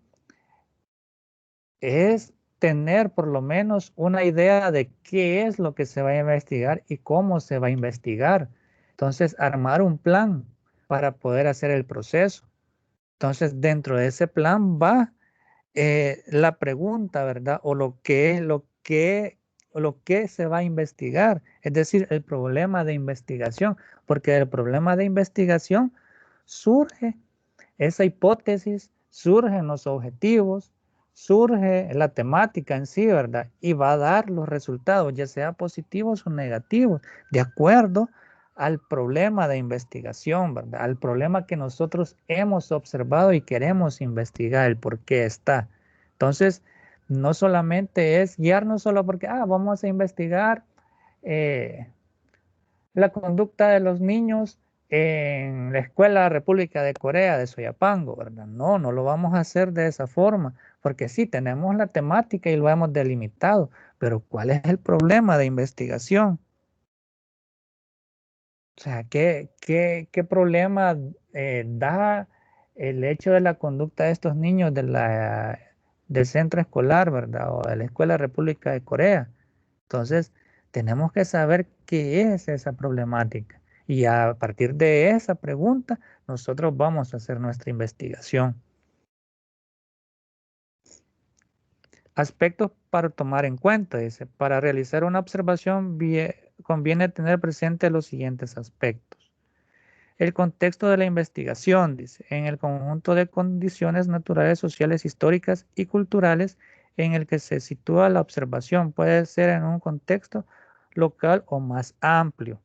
es tener por lo menos una idea de qué es lo que se va a investigar y cómo se va a investigar. Entonces, armar un plan para poder hacer el proceso. Entonces, dentro de ese plan va la pregunta, ¿verdad? O lo que se va a investigar, es decir, el problema de investigación, porque el problema de investigación surge, esa hipótesis, surgen los objetivos, surge la temática en sí, ¿verdad? Y va a dar los resultados, ya sea positivos o negativos, de acuerdo al problema de investigación, ¿verdad? Al problema que nosotros hemos observado y queremos investigar, el por qué está. Entonces, no solamente es guiarnos solo porque, vamos a investigar la conducta de los niños en la Escuela República de Corea de Soyapango, ¿verdad? No, no lo vamos a hacer de esa forma, porque sí, tenemos la temática y lo hemos delimitado, pero ¿cuál es el problema de investigación? O sea, ¿qué problema da el hecho de la conducta de estos niños del centro escolar, ¿verdad? O de la Escuela República de Corea. Entonces, tenemos que saber qué es esa problemática. Y a partir de esa pregunta, nosotros vamos a hacer nuestra investigación. Aspectos para tomar en cuenta, dice. Para realizar una observación conviene tener presente los siguientes aspectos. El contexto de la investigación, dice, en el conjunto de condiciones naturales, sociales, históricas y culturales en el que se sitúa la observación. Puede ser en un contexto local o más amplio.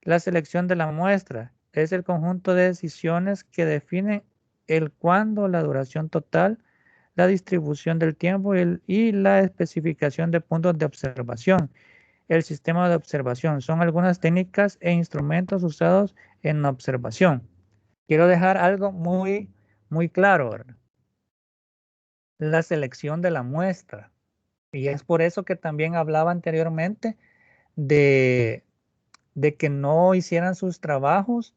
La selección de la muestra es el conjunto de decisiones que definen el cuándo, la duración total, la distribución del tiempo y la especificación de puntos de observación. El sistema de observación son algunas técnicas e instrumentos usados en la observación. Quiero dejar algo muy, muy claro, ¿verdad? La selección de la muestra. Y es por eso que también hablaba anteriormente de que no hicieran sus trabajos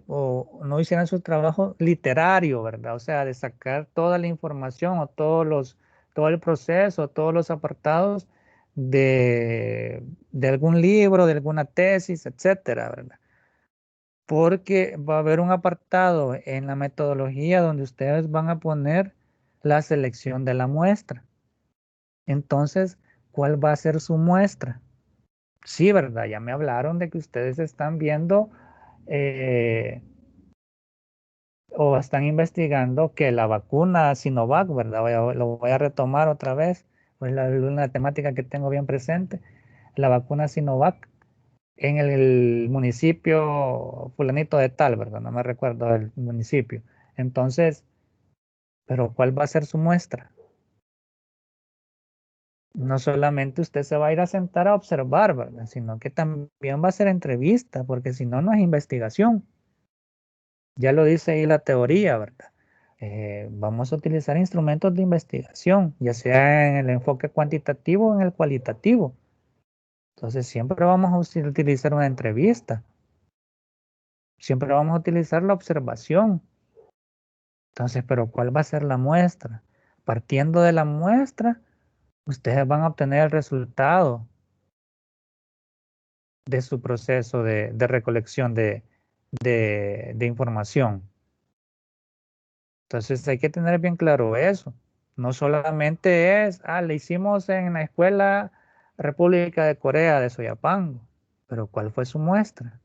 o no hicieran su trabajo literario, ¿verdad? O sea, de sacar toda la información o todo el proceso, todos los apartados de algún libro, de alguna tesis, etcétera, ¿verdad? Porque va a haber un apartado en la metodología donde ustedes van a poner la selección de la muestra. Entonces, ¿cuál va a ser su muestra? Sí, ¿verdad? Ya me hablaron de que ustedes están viendo eh, o están investigando que la vacuna Sinovac, ¿verdad? Lo voy a retomar otra vez, pues una temática que tengo bien presente, la vacuna Sinovac en el municipio fulanito de tal, ¿verdad? No me recuerdo el municipio. Entonces, ¿pero cuál va a ser su muestra? No solamente usted se va a ir a sentar a observar, ¿verdad? Sino que también va a ser entrevista, porque si no, no es investigación. Ya lo dice ahí la teoría, ¿verdad? Vamos a utilizar instrumentos de investigación, ya sea en el enfoque cuantitativo o en el cualitativo. Entonces, siempre vamos a utilizar una entrevista, siempre vamos a utilizar la observación. Entonces, pero ¿cuál va a ser la muestra? Partiendo de la muestra, ustedes van a obtener el resultado de su proceso de recolección de información. Entonces hay que tener bien claro eso. No solamente es, le hicimos en la escuela República de Corea de Soyapango, pero ¿cuál fue su muestra?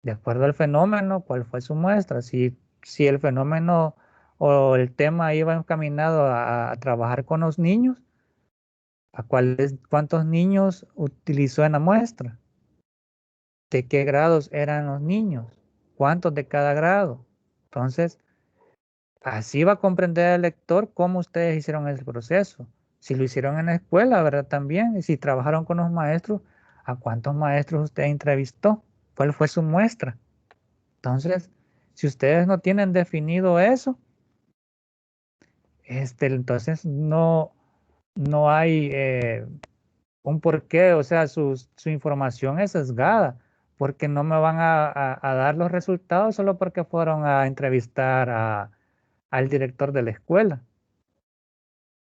De acuerdo al fenómeno, ¿cuál fue su muestra? Si el fenómeno o el tema iba encaminado a trabajar con los niños, ¿cuántos niños utilizó en la muestra? ¿De qué grados eran los niños? ¿Cuántos de cada grado? Entonces, así va a comprender el lector cómo ustedes hicieron ese proceso. Si lo hicieron en la escuela, ¿verdad? También. Y si trabajaron con los maestros, ¿a cuántos maestros usted entrevistó? ¿Cuál fue su muestra? Entonces, si ustedes no tienen definido eso, entonces no hay un porqué, o sea, su información es sesgada, porque no me van a dar los resultados solo porque fueron a entrevistar al director de la escuela.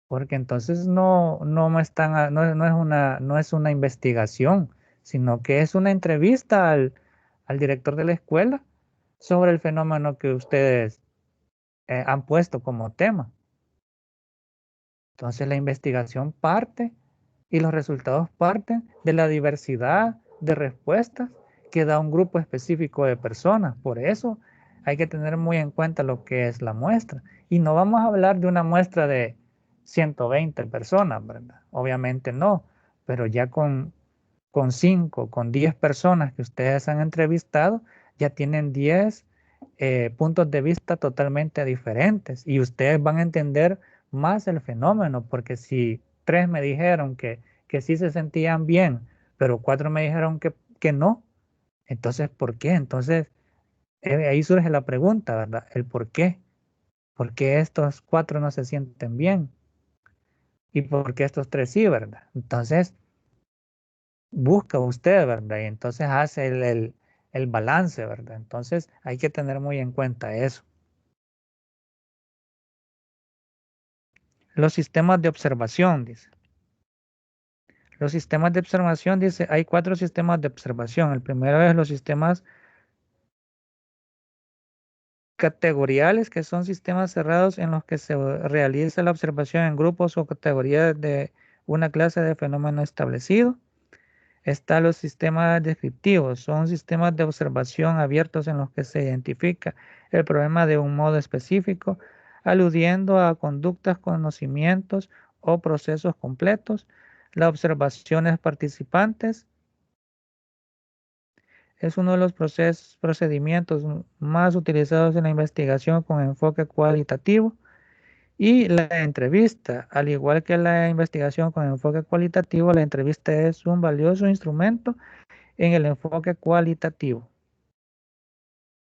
Porque entonces no me están, no es una investigación, sino que es una entrevista al director de la escuela sobre el fenómeno que ustedes han puesto como tema. Entonces la investigación parte y los resultados parten de la diversidad de respuestas que da un grupo específico de personas. Por eso hay que tener muy en cuenta lo que es la muestra. Y no vamos a hablar de una muestra de 120 personas, ¿verdad? Obviamente no, pero ya con 5, con 10 personas que ustedes han entrevistado, ya tienen 10 puntos de vista totalmente diferentes y ustedes van a entender más el fenómeno, porque si 3 me dijeron que sí se sentían bien, pero 4 me dijeron que no, entonces, ¿por qué? Entonces, ahí surge la pregunta, ¿verdad? El por qué. ¿Por qué estos 4 no se sienten bien? ¿Y por qué estos 3 sí, verdad? Entonces, busca usted, ¿verdad? Y entonces hace el balance, ¿verdad? Entonces, hay que tener muy en cuenta eso. Los sistemas de observación, dice. Los sistemas de observación, dice, hay 4 sistemas de observación. El primero es los sistemas categoriales, que son sistemas cerrados en los que se realiza la observación en grupos o categorías de una clase de fenómeno establecido. Están los sistemas descriptivos, son sistemas de observación abiertos en los que se identifica el problema de un modo específico, aludiendo a conductas, conocimientos o procesos completos. Las observaciones participantes es uno de los procedimientos más utilizados en la investigación con enfoque cualitativo. Y la entrevista, al igual que la investigación con enfoque cualitativo, la entrevista es un valioso instrumento en el enfoque cualitativo.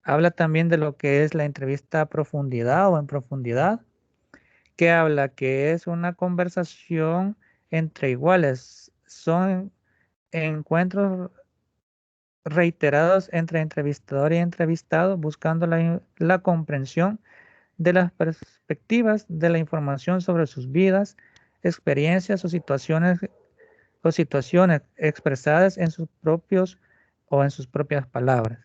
habla también de lo que es la entrevista a profundidad o en profundidad, que habla que es una conversación entre iguales. Son encuentros reiterados entre entrevistador y entrevistado, buscando la comprensión de las perspectivas de la información sobre sus vidas, experiencias o situaciones expresadas en sus propios o en sus propias palabras.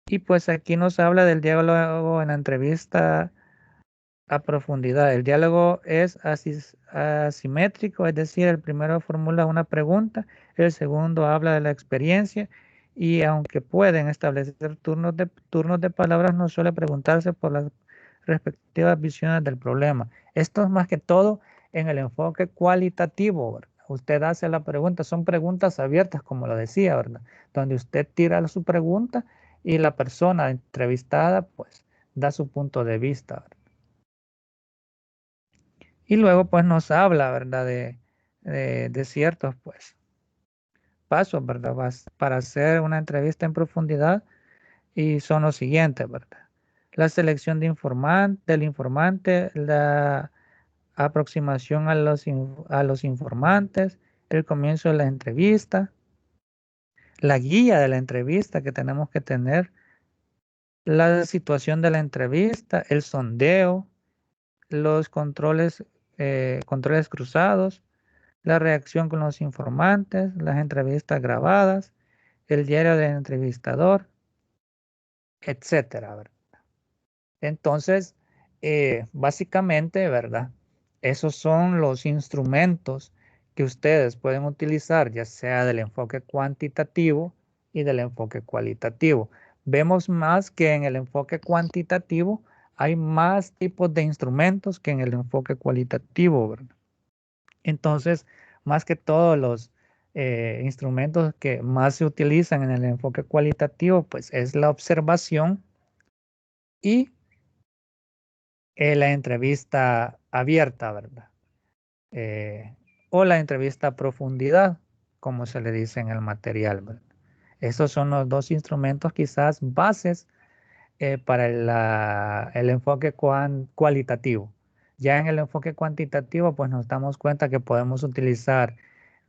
Y pues aquí nos habla del diálogo en la entrevista a profundidad. El diálogo es asimétrico, es decir, el primero formula una pregunta, el segundo habla de la experiencia y aunque pueden establecer turnos de palabras, no suele preguntarse por las respectivas visiones del problema. Esto es más que todo en el enfoque cualitativo, ¿verdad? Usted hace la pregunta, son preguntas abiertas, como lo decía, ¿verdad? Donde usted tira su pregunta y la persona entrevistada, pues, da su punto de vista, ¿verdad? Y luego pues nos habla, ¿verdad? De ciertos pues pasos, ¿verdad? Para hacer una entrevista en profundidad y son los siguientes, ¿verdad? La selección del informante, la aproximación a a los informantes, el comienzo de la entrevista, la guía de la entrevista que tenemos que tener, la situación de la entrevista, el sondeo, los controles cruzados, la reacción con los informantes, las entrevistas grabadas, el diario del entrevistador, etcétera, ¿verdad? Entonces, básicamente, ¿verdad? Esos son los instrumentos que ustedes pueden utilizar, ya sea del enfoque cuantitativo y del enfoque cualitativo. Vemos más que en el enfoque cuantitativo hay más tipos de instrumentos que en el enfoque cualitativo, ¿verdad? Entonces, más que todos los instrumentos que más se utilizan en el enfoque cualitativo, pues es la observación y la entrevista abierta, ¿verdad? O la entrevista a profundidad, como se le dice en el material, ¿verdad? Esos son los dos instrumentos quizás bases para el enfoque cualitativo. Ya en el enfoque cuantitativo, pues nos damos cuenta que podemos utilizar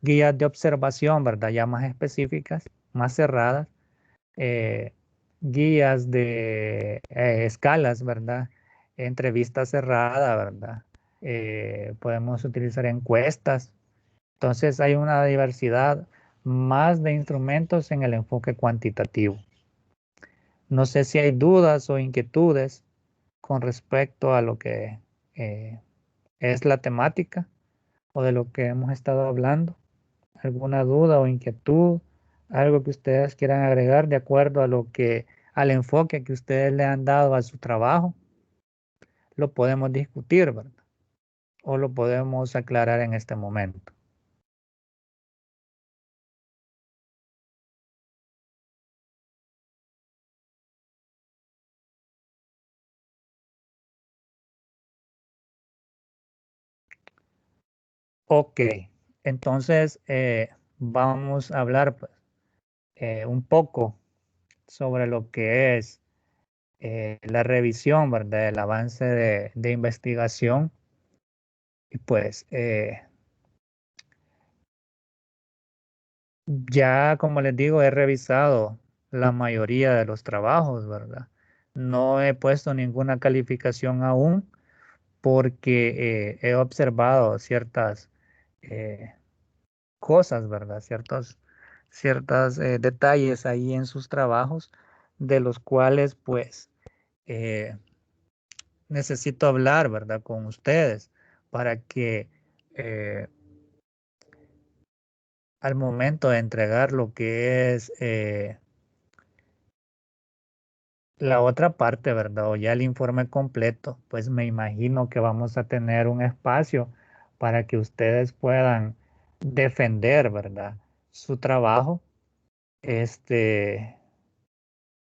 guías de observación, ¿verdad? Ya más específicas, más cerradas, eh, guías de escalas, ¿verdad? Entrevista cerrada, ¿verdad? Podemos utilizar encuestas. Entonces hay una diversidad más de instrumentos en el enfoque cuantitativo. No sé si hay dudas o inquietudes con respecto a lo que eh, es la temática o de lo que hemos estado hablando. ¿Alguna duda o inquietud? Algo que ustedes quieran agregar de acuerdo a al enfoque que ustedes le han dado a su trabajo, lo podemos discutir, ¿verdad? O lo podemos aclarar en este momento. Ok, entonces vamos a hablar pues, un poco sobre lo que es la revisión, ¿verdad? El avance de investigación. Y pues ya, como les digo, he revisado la mayoría de los trabajos, ¿verdad? No he puesto ninguna calificación aún porque he observado ciertas eh, cosas, ¿verdad? Ciertos detalles ahí en sus trabajos de los cuales pues eh, necesito hablar, ¿verdad? Con ustedes para que eh, al momento de entregar lo que es la otra parte, ¿verdad? O ya el informe completo, pues me imagino que vamos a tener un espacio para que ustedes puedan defender, ¿verdad? Su trabajo. Este,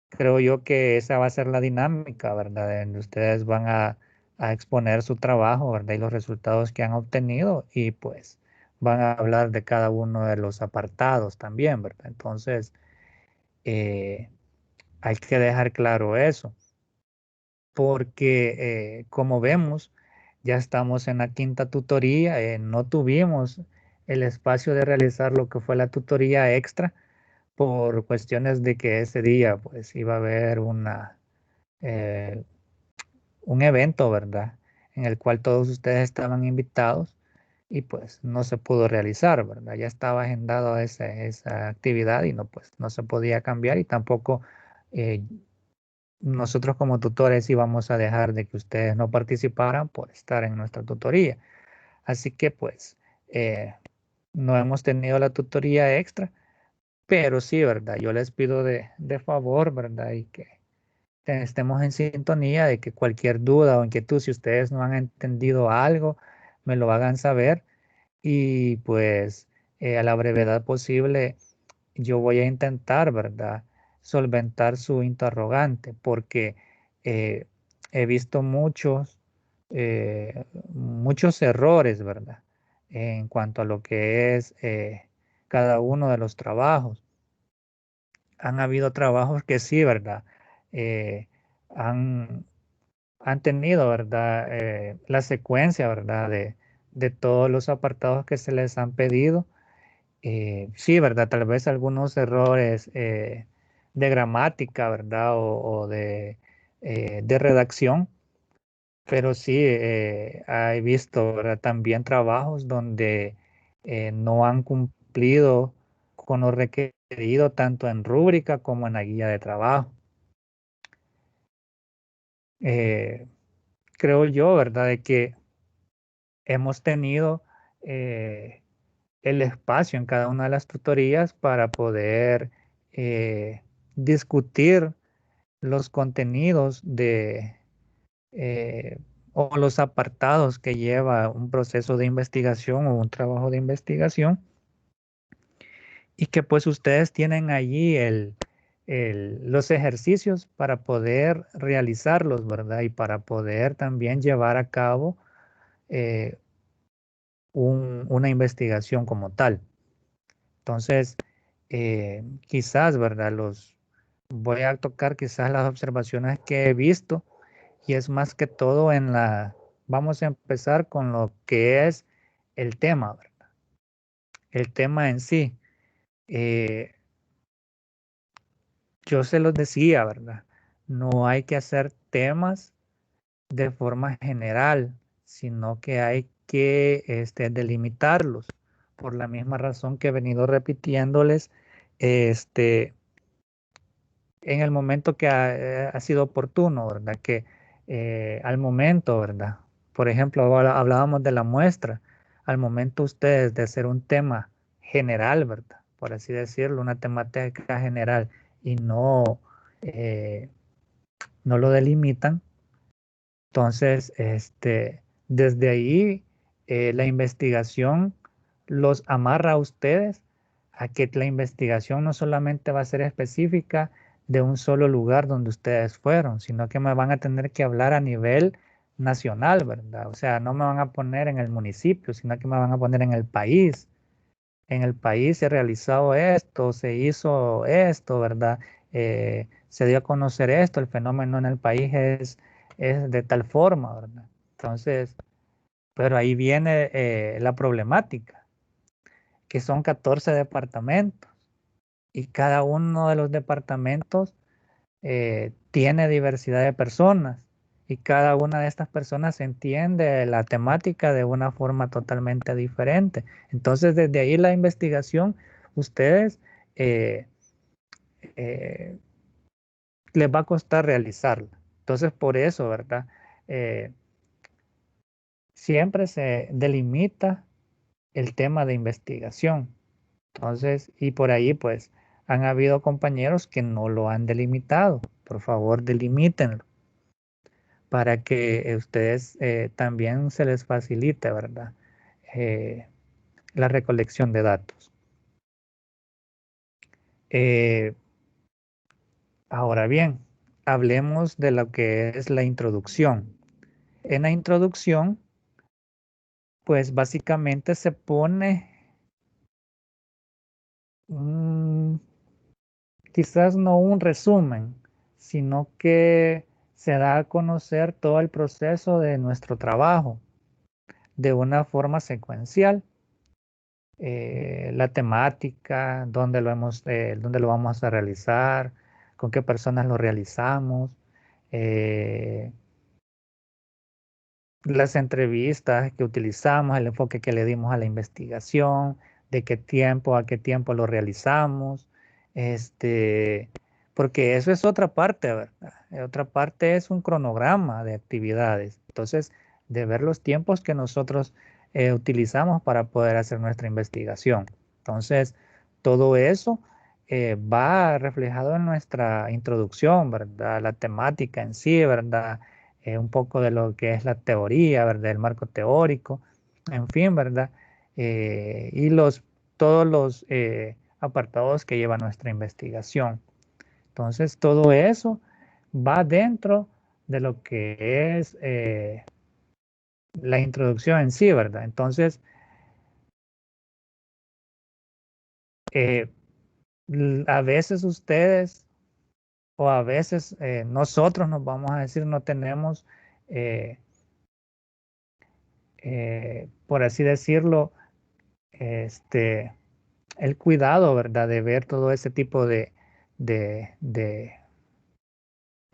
creo yo que esa va a ser la dinámica, ¿verdad? En donde ustedes van a exponer su trabajo, ¿verdad? Y los resultados que han obtenido y pues van a hablar de cada uno de los apartados también, ¿verdad? Entonces, hay que dejar claro eso, porque como vemos, ya estamos en la quinta tutoría, no tuvimos el espacio de realizar lo que fue la tutoría extra por cuestiones de que ese día pues iba a haber eh, un evento, ¿verdad? En el cual todos ustedes estaban invitados y pues no se pudo realizar, ¿verdad? Ya estaba agendado esa actividad y no, pues no se podía cambiar y tampoco eh, nosotros como tutores íbamos a dejar de que ustedes no participaran por estar en nuestra tutoría. Así que pues no hemos tenido la tutoría extra, pero sí, ¿verdad? Yo les pido de favor, ¿verdad? Y que estemos en sintonía de que cualquier duda o inquietud, si ustedes no han entendido algo, me lo hagan saber y pues a la brevedad posible yo voy a intentar, ¿verdad? Solventar su interrogante porque eh, he visto muchos errores, ¿verdad? En cuanto a lo que es cada uno de los trabajos. Han habido trabajos que sí, ¿verdad? Eh, han, han tenido, ¿verdad? La secuencia, ¿verdad? De todos los apartados que se les han pedido. Sí, ¿verdad? Tal vez algunos errores de gramática, ¿verdad? O de redacción, pero sí he visto, ¿verdad? También trabajos donde no han cumplido con lo requerido tanto en rúbrica como en la guía de trabajo. Eh, Creo yo, ¿verdad? De que hemos tenido el espacio en cada una de las tutorías para poder discutir los contenidos eh, o los apartados que lleva un proceso de investigación o un trabajo de investigación y que pues ustedes tienen allí los ejercicios para poder realizarlos, ¿verdad? Y para poder también llevar a cabo eh, una investigación como tal. Entonces, quizás, ¿verdad? Voy a tocar quizás las observaciones que he visto y es más que todo vamos a empezar con lo que es el tema, ¿verdad? El tema en sí. Eh, yo se los decía, ¿verdad? No hay que hacer temas de forma general, sino que hay que delimitarlos por la misma razón que he venido repitiéndoles este, en el momento que ha sido oportuno, ¿verdad? Que al momento, ¿verdad? Por ejemplo, ahora hablábamos de la muestra, al momento ustedes de hacer un tema general, ¿verdad? Por así decirlo, una temática general y eh, no lo delimitan, entonces, desde ahí la investigación los amarra a ustedes a que la investigación no solamente va a ser específica de un solo lugar donde ustedes fueron, sino que me van a tener que hablar a nivel nacional, ¿verdad? O sea, no me van a poner en el municipio, sino que me van a poner en el país. En el país se ha realizado esto, se hizo esto, ¿verdad? Se dio a conocer esto, el fenómeno en el país es de tal forma, ¿verdad? Entonces, pero ahí viene la problemática, que son 14 departamentos y cada uno de los departamentos tiene diversidad de personas y cada una de estas personas entiende la temática de una forma totalmente diferente. Entonces, desde ahí la investigación, ustedes eh, eh, les va a costar realizarla. Entonces, por eso, ¿verdad? Eh, Siempre se delimita el tema de investigación. Entonces, y por ahí, pues, han habido compañeros que no lo han delimitado. Por favor, delimítenlo para que ustedes también se les facilite, ¿verdad? Eh, la recolección de datos. Eh, Ahora bien, hablemos de lo que es la introducción. En la introducción, pues básicamente se pone quizás no un resumen, sino que se da a conocer todo el proceso de nuestro trabajo de una forma secuencial. La temática, dónde lo vamos a realizar, con qué personas lo realizamos, eh, las entrevistas que utilizamos, el enfoque que le dimos a la investigación, de qué tiempo a qué tiempo lo realizamos, este, porque eso es otra parte, ¿verdad? Otra parte es un cronograma de actividades. Entonces, de ver los tiempos que nosotros utilizamos para poder hacer nuestra investigación. Entonces, todo eso va reflejado en nuestra introducción, ¿verdad? La temática en sí, ¿verdad? Un poco de lo que es la teoría, ¿verdad? El marco teórico, en fin, ¿verdad? Y todos los apartados que lleva nuestra investigación. Entonces, todo eso va dentro de lo que es la introducción en sí, ¿verdad? Entonces, eh, a veces ustedes o a veces nosotros nos vamos a decir no tenemos, eh, por así decirlo, este, el cuidado, ¿verdad? De ver todo ese tipo de, de, de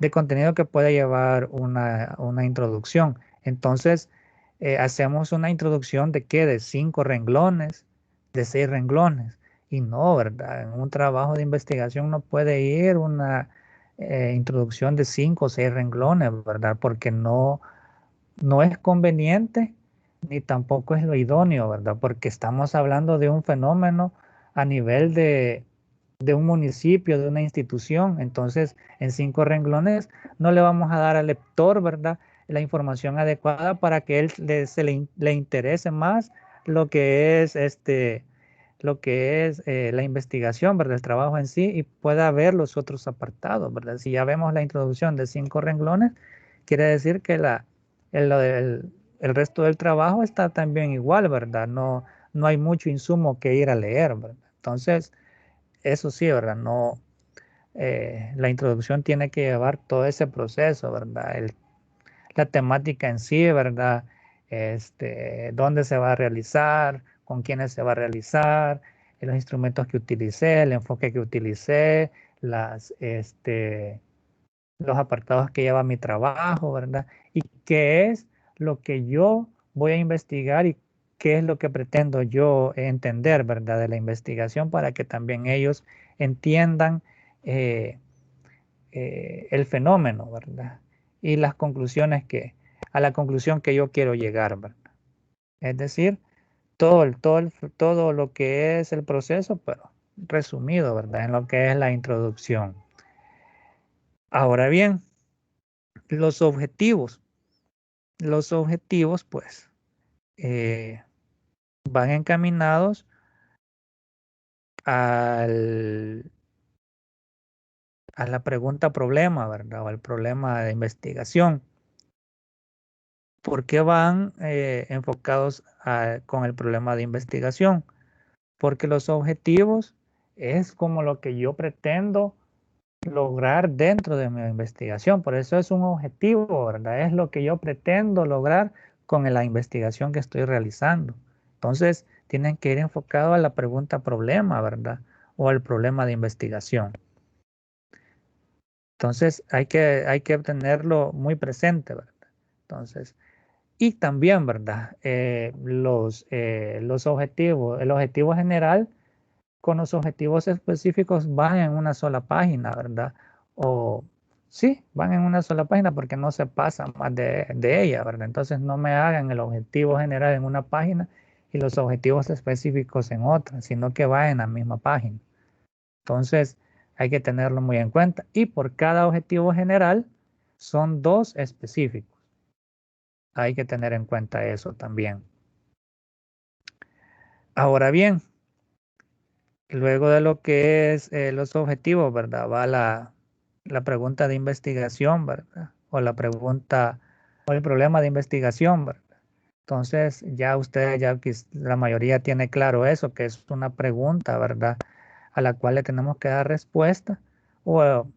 contenido que puede llevar una introducción. Entonces, hacemos una introducción de qué, de 5 renglones, de 6 renglones. Y no, ¿verdad? En un trabajo de investigación no puede ir una introducción de 5 o 6 renglones, ¿verdad? Porque no es conveniente ni tampoco es lo idóneo, ¿verdad? Porque estamos hablando de un fenómeno a nivel de un municipio, de una institución. Entonces, en 5 renglones no le vamos a dar al lector, ¿verdad? La información adecuada para que él le interese más lo que es la investigación, ¿verdad? El trabajo en sí y pueda ver los otros apartados, ¿verdad? Si ya vemos la introducción de 5 renglones, quiere decir que el resto del trabajo está también igual, ¿verdad? No hay mucho insumo que ir a leer, ¿verdad? Entonces, eso sí, ¿verdad? No, la introducción tiene que llevar todo ese proceso, ¿verdad? La temática en sí, ¿verdad? Dónde se va a realizar, con quiénes se va a realizar, los instrumentos que utilicé, el enfoque que utilicé, los apartados que lleva mi trabajo, ¿verdad? Y qué es lo que yo voy a investigar y qué es lo que pretendo yo entender, ¿verdad? De la investigación para que también ellos entiendan eh, el fenómeno, ¿verdad? Y a la conclusión que yo quiero llegar, ¿verdad? Es decir, todo lo que es el proceso, pero resumido, ¿verdad? En lo que es la introducción. Ahora bien, los objetivos. Los objetivos, pues, eh, van encaminados al, a la pregunta problema, ¿verdad? O al problema de investigación. ¿Por qué van enfocados con el problema de investigación? Porque los objetivos es como lo que yo pretendo lograr dentro de mi investigación. Por eso es un objetivo, ¿verdad? Es lo que yo pretendo lograr con la investigación que estoy realizando. Entonces, tienen que ir enfocados a la pregunta problema, ¿verdad? O al problema de investigación. Entonces, hay que tenerlo muy presente, ¿verdad? Entonces, y también, ¿verdad? Los objetivos, el objetivo general con los objetivos específicos van en una sola página, ¿verdad? O sí, van en una sola página porque no se pasa más de ella, ¿verdad? Entonces no me hagan el objetivo general en una página y los objetivos específicos en otra, sino que va en la misma página. Entonces hay que tenerlo muy en cuenta. Y por cada objetivo general son 2 específicos. Hay que tener en cuenta eso también. Ahora bien, luego de lo que es los objetivos, ¿verdad? Va la pregunta de investigación, ¿verdad? O la pregunta o el problema de investigación, ¿verdad? Entonces, ya ustedes, la mayoría tiene claro eso, que es una pregunta, ¿verdad? a la cual le tenemos que dar respuesta, o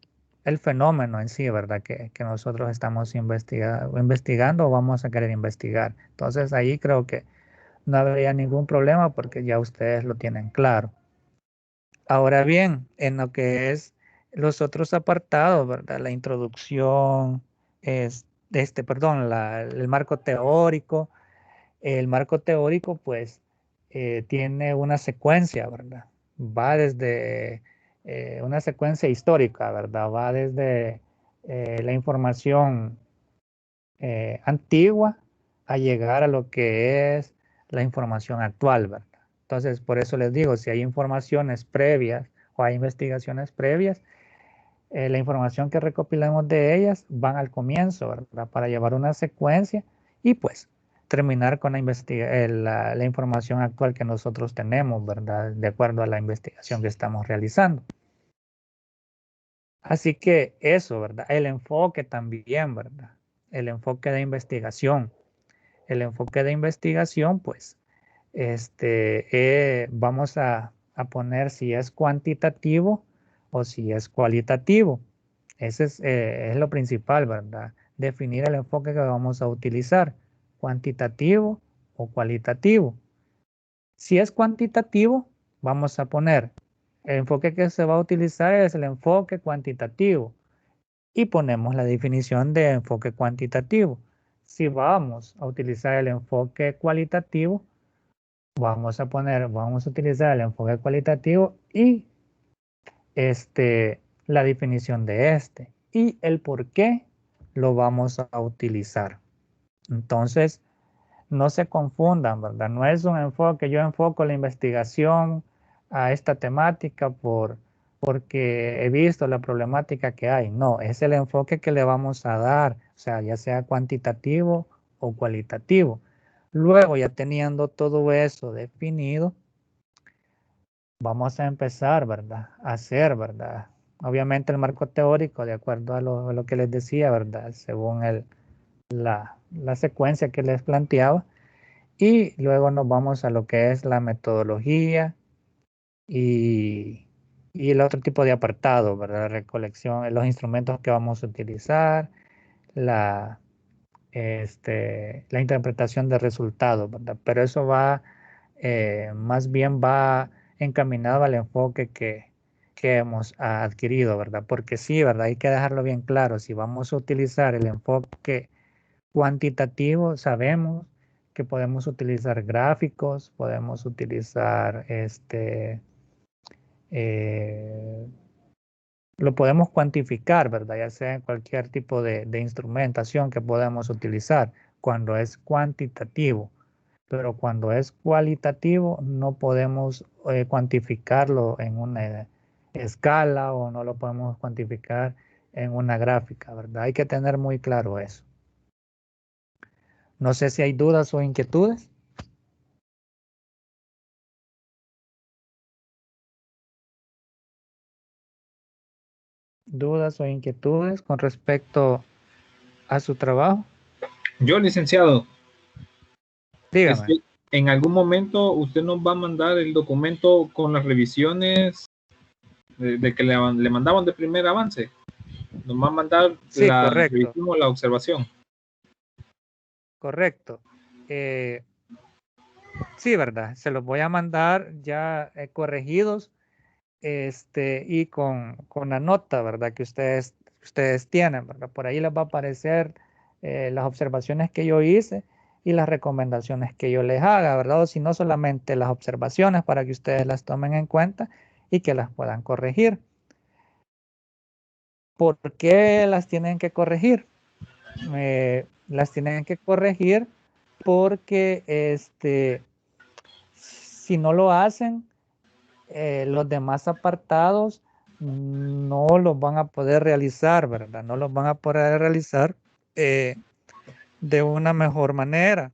el fenómeno en sí, ¿verdad? Que nosotros estamos investigando o vamos a querer investigar. Entonces ahí creo que no habría ningún problema porque ya ustedes lo tienen claro. Ahora bien, en lo que es los otros apartados, ¿verdad? La introducción, el marco teórico. El marco teórico, pues, tiene una secuencia, ¿verdad? Va desde una secuencia histórica, ¿verdad? Va desde la información antigua a llegar a lo que es la información actual, ¿verdad? Entonces, por eso les digo, si hay informaciones previas o hay investigaciones previas, la información que recopilamos de ellas van al comienzo, ¿verdad? Para llevar una secuencia y pues terminar con la información actual que nosotros tenemos, ¿verdad? De acuerdo a la investigación que estamos realizando. Así que eso, ¿verdad? El enfoque también, ¿verdad? El enfoque de investigación. El enfoque de investigación, pues, vamos a poner si es cuantitativo o si es cualitativo. Ese es lo principal, ¿verdad? Definir el enfoque que vamos a utilizar, cuantitativo o cualitativo. Si es cuantitativo, vamos a poner el enfoque que se va a utilizar es el enfoque cuantitativo y ponemos la definición de enfoque cuantitativo. Si vamos a utilizar el enfoque cualitativo, vamos a utilizar el enfoque cualitativo y la definición de y el por qué lo vamos a utilizar. Entonces, no se confundan, ¿verdad? No es un enfoque, yo enfoco la investigación a esta temática porque he visto la problemática que hay. No, es el enfoque que le vamos a dar, o sea, ya sea cuantitativo o cualitativo. Luego, ya teniendo todo eso definido, vamos a empezar, ¿verdad? A hacer, ¿verdad? Obviamente el marco teórico, de acuerdo a lo que les decía, ¿verdad? Según la secuencia que les planteaba. Y luego nos vamos a lo que es la metodología y, y el otro tipo de apartado, ¿verdad? Recolección, los instrumentos que vamos a utilizar, la, la interpretación de resultados, ¿verdad? Pero eso más bien va encaminado al enfoque que hemos adquirido, ¿verdad? Porque sí, ¿verdad? Hay que dejarlo bien claro. Si vamos a utilizar el enfoque cuantitativo, sabemos que podemos utilizar gráficos, podemos utilizar eh, lo podemos cuantificar, ¿verdad? Ya sea en cualquier tipo de instrumentación que podamos utilizar cuando es cuantitativo, pero cuando es cualitativo no podemos cuantificarlo en una escala o no lo podemos cuantificar en una gráfica, ¿verdad? Hay que tener muy claro eso. No sé si hay dudas o inquietudes. Dudas o inquietudes con respecto a su trabajo. Yo, licenciado, Dígame. en algún momento usted nos va a mandar el documento con las revisiones de que le mandaban de primer avance. Nos va a mandar Sí, la correcto. revisión o la observación. Correcto. Sí, ¿verdad? Se los voy a mandar ya corregidos y con la nota, ¿verdad? Que ustedes tienen, ¿verdad? Por ahí les va a aparecer las observaciones que yo hice y las recomendaciones que yo les haga, ¿verdad? O si no, solamente las observaciones para que ustedes las tomen en cuenta y que las puedan corregir. ¿Por qué las tienen que corregir? Las tienen que corregir porque si no lo hacen, los demás apartados no los van a poder realizar, ¿verdad? No los van a poder realizar de una mejor manera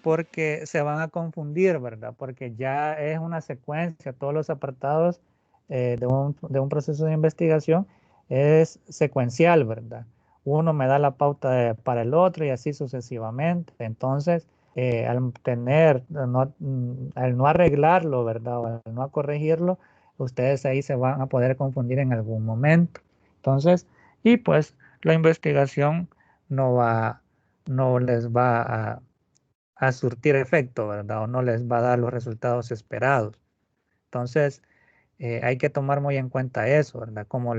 porque se van a confundir, ¿verdad? Porque ya es una secuencia, todos los apartados de un proceso de investigación es secuencial, ¿verdad? Uno me da la pauta para el otro y así sucesivamente. Entonces, al no arreglarlo, ¿verdad? O al no corregirlo, ustedes ahí se van a poder confundir en algún momento. Entonces, y pues la investigación no va, no les va a surtir efecto, ¿verdad? O no les va a dar los resultados esperados. Entonces, hay que tomar muy en cuenta eso, ¿verdad? Como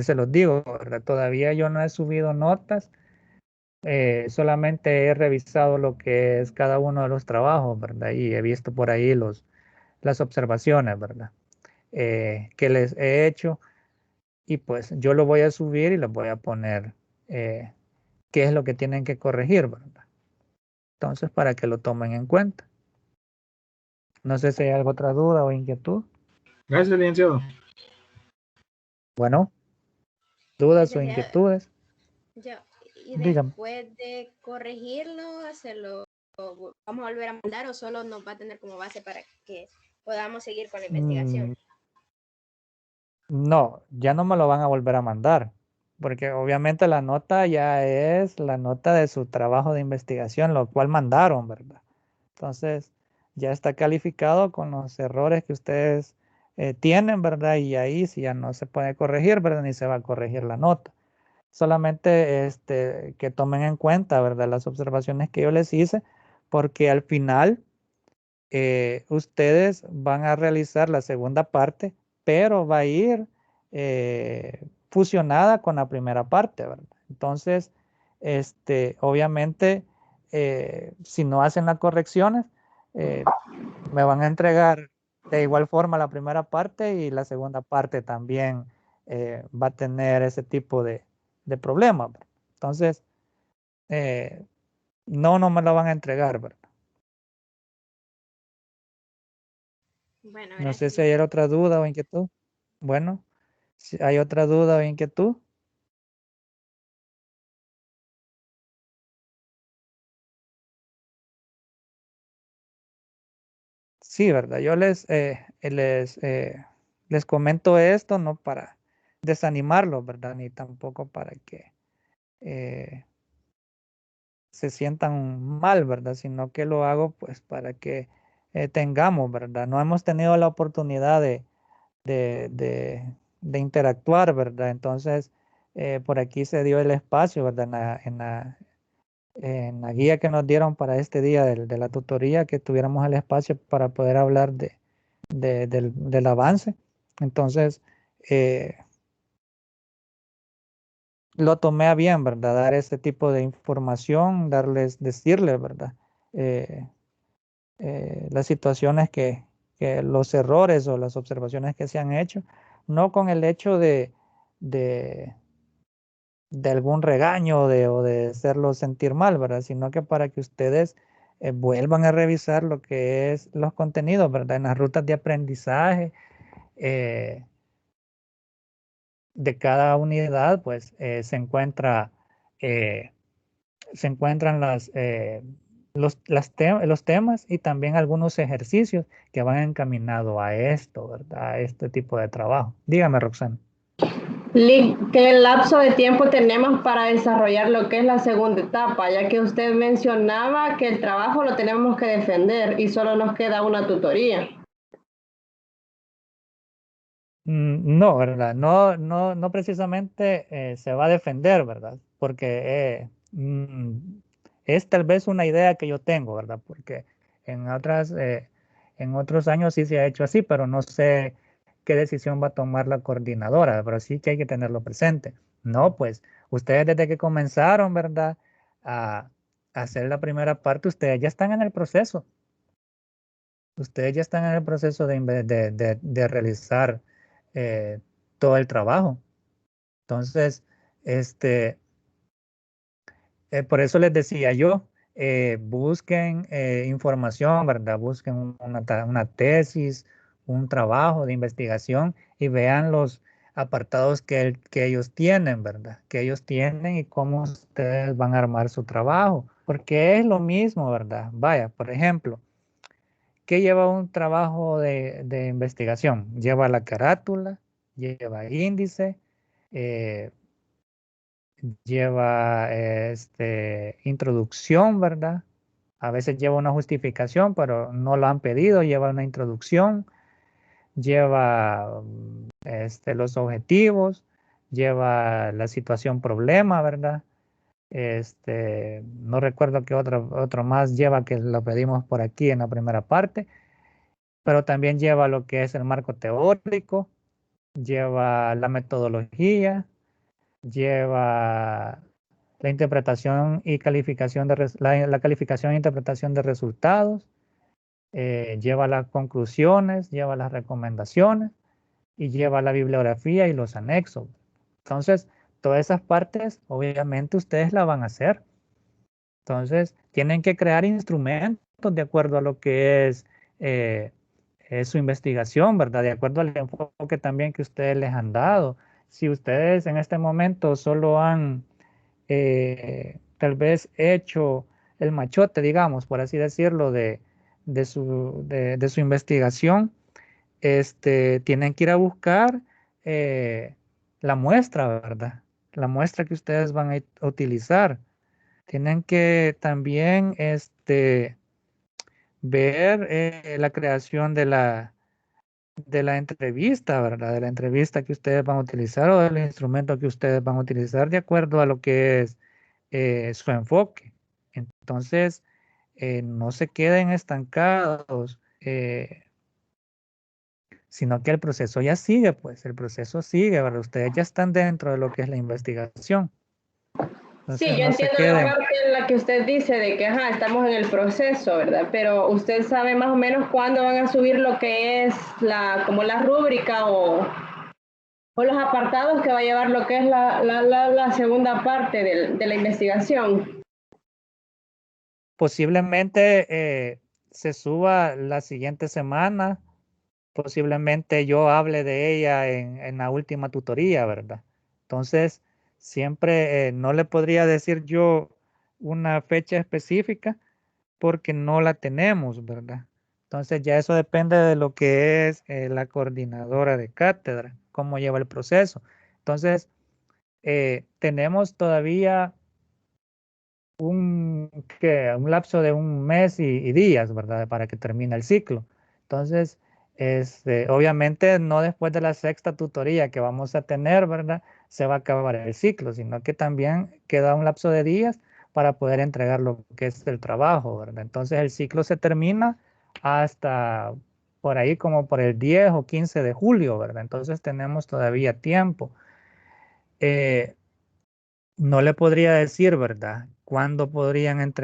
se los digo, ¿verdad? Todavía yo no he subido notas, solamente he revisado lo que es cada uno de los trabajos, ¿verdad? Y he visto por ahí las observaciones, ¿verdad? Que les he hecho y pues yo lo voy a subir y les voy a poner qué es lo que tienen que corregir, ¿verdad? Entonces, para que lo tomen en cuenta. No sé si hay alguna otra duda o inquietud. Gracias, licenciado. Bueno, dudas o Licenciado, inquietudes, yo, y dígame. después de corregirlo, se lo vamos a volver a mandar o solo nos va a tener como base para que podamos seguir con la investigación. No, ya no me lo van a volver a mandar, porque obviamente la nota ya es la nota de su trabajo de investigación, lo cual mandaron, ¿verdad? Entonces, ya está calificado con los errores que ustedes tienen, ¿verdad? Y ahí sí ya no se puede corregir, ¿verdad? Ni se va a corregir la nota. Solamente que tomen en cuenta, ¿verdad? Las observaciones que yo les hice, porque al final ustedes van a realizar la segunda parte, pero va a ir fusionada con la primera parte, ¿verdad? Entonces, obviamente, si no hacen las correcciones, me van a entregar de igual forma la primera parte y la segunda parte también va a tener ese tipo de problemas, ¿verdad? Entonces, no me lo van a entregar, ¿verdad? Bueno, No sé gracias, si hay licenciado. otra duda o inquietud. Bueno, si hay otra duda o inquietud. Sí, ¿verdad? Yo les comento esto no para desanimarlos, ¿verdad? Ni tampoco para que eh, se sientan mal, ¿verdad? Sino que lo hago pues para que tengamos, ¿verdad? No hemos tenido la oportunidad de, de- de interactuar, ¿verdad? Entonces, por aquí se dio el espacio, ¿verdad? En la guía que nos dieron para este día de la tutoría, que tuviéramos el espacio para poder hablar del avance. Entonces, eh, lo tomé a bien, ¿verdad? Dar este tipo de información, decirles, ¿verdad? Eh, las situaciones que los errores o las observaciones que se han hecho, no con el hecho de, de algún regaño o de hacerlos sentir mal, ¿verdad? Sino que para que ustedes vuelvan a revisar lo que es los contenidos, ¿verdad? En las rutas de aprendizaje de cada unidad, pues eh, se encuentran los temas y también algunos ejercicios que van encaminados a esto, ¿verdad? A este tipo de trabajo. Dígame, Roxana. ¿Qué lapso de tiempo tenemos para desarrollar lo que es la segunda etapa? Ya que usted mencionaba que el trabajo lo tenemos que defender y solo nos queda una tutoría. No, ¿verdad? No precisamente se va a defender, ¿verdad? Porque es tal vez una idea que yo tengo, ¿verdad? Porque en en otros años sí se ha hecho así, pero no sé qué decisión va a tomar la coordinadora, pero sí que hay que tenerlo presente. No, pues ustedes desde que comenzaron, ¿verdad? A hacer la primera parte, ustedes ya están en el proceso. Ustedes ya están en el proceso de realizar eh, todo el trabajo. Entonces, este, por eso les decía yo, busquen información, ¿verdad? Busquen una tesis, un trabajo de investigación y vean los apartados que ellos tienen, ¿verdad? Que ellos tienen y cómo ustedes van a armar su trabajo, porque es lo mismo, ¿verdad? Vaya, por ejemplo. ¿Qué lleva un trabajo de investigación? Lleva la carátula, lleva índice, eh, lleva introducción, ¿verdad? A veces lleva una justificación, pero no lo han pedido, lleva una introducción, lleva los objetivos, lleva la situación problema, ¿verdad? No recuerdo qué otro más lleva, que lo pedimos por aquí en la primera parte, pero también lleva lo que es el marco teórico, lleva la metodología, lleva la interpretación y calificación la calificación e interpretación de resultados, lleva las conclusiones, lleva las recomendaciones y lleva la bibliografía y los anexos. Entonces, todas esas partes, obviamente, ustedes la van a hacer. Entonces, tienen que crear instrumentos de acuerdo a lo que es su investigación, ¿verdad? De acuerdo al enfoque también que ustedes les han dado. Si ustedes en este momento solo han tal vez hecho el machote, digamos, por así decirlo, de su investigación, tienen que ir a buscar la muestra, ¿verdad? La muestra que ustedes van a utilizar. Tienen que también ver la creación de la entrevista, ¿verdad? De la entrevista que ustedes van a utilizar o del instrumento que ustedes van a utilizar de acuerdo a lo que es su enfoque. Entonces, no se queden estancados, sino que el proceso ya sigue, pues el proceso sigue, ¿verdad? Ustedes ya están dentro de lo que es la investigación. Sí, Entonces, yo no se entiendo la queden. parte en la que usted dice de que estamos en el proceso, ¿verdad? Pero usted sabe más o menos cuándo van a subir lo que es como la rúbrica o los apartados que va a llevar lo que es la segunda parte de la investigación. Posiblemente se suba la siguiente semana. Posiblemente yo hable de ella en la última tutoría, ¿verdad? Entonces, siempre no le podría decir yo una fecha específica porque no la tenemos, ¿verdad? Entonces, ya eso depende de lo que es la coordinadora de cátedra, cómo lleva el proceso. Entonces, tenemos todavía un lapso de un mes y días, ¿verdad? Para que termine el ciclo. Entonces, obviamente no después de la sexta tutoría que vamos a tener, ¿verdad? Se va a acabar el ciclo, sino que también queda un lapso de días para poder entregar lo que es el trabajo, ¿verdad? Entonces el ciclo se termina hasta por ahí como por el 10 o 15 de julio, ¿verdad? Entonces tenemos todavía tiempo. No le podría decir, ¿verdad? ¿Cuándo podrían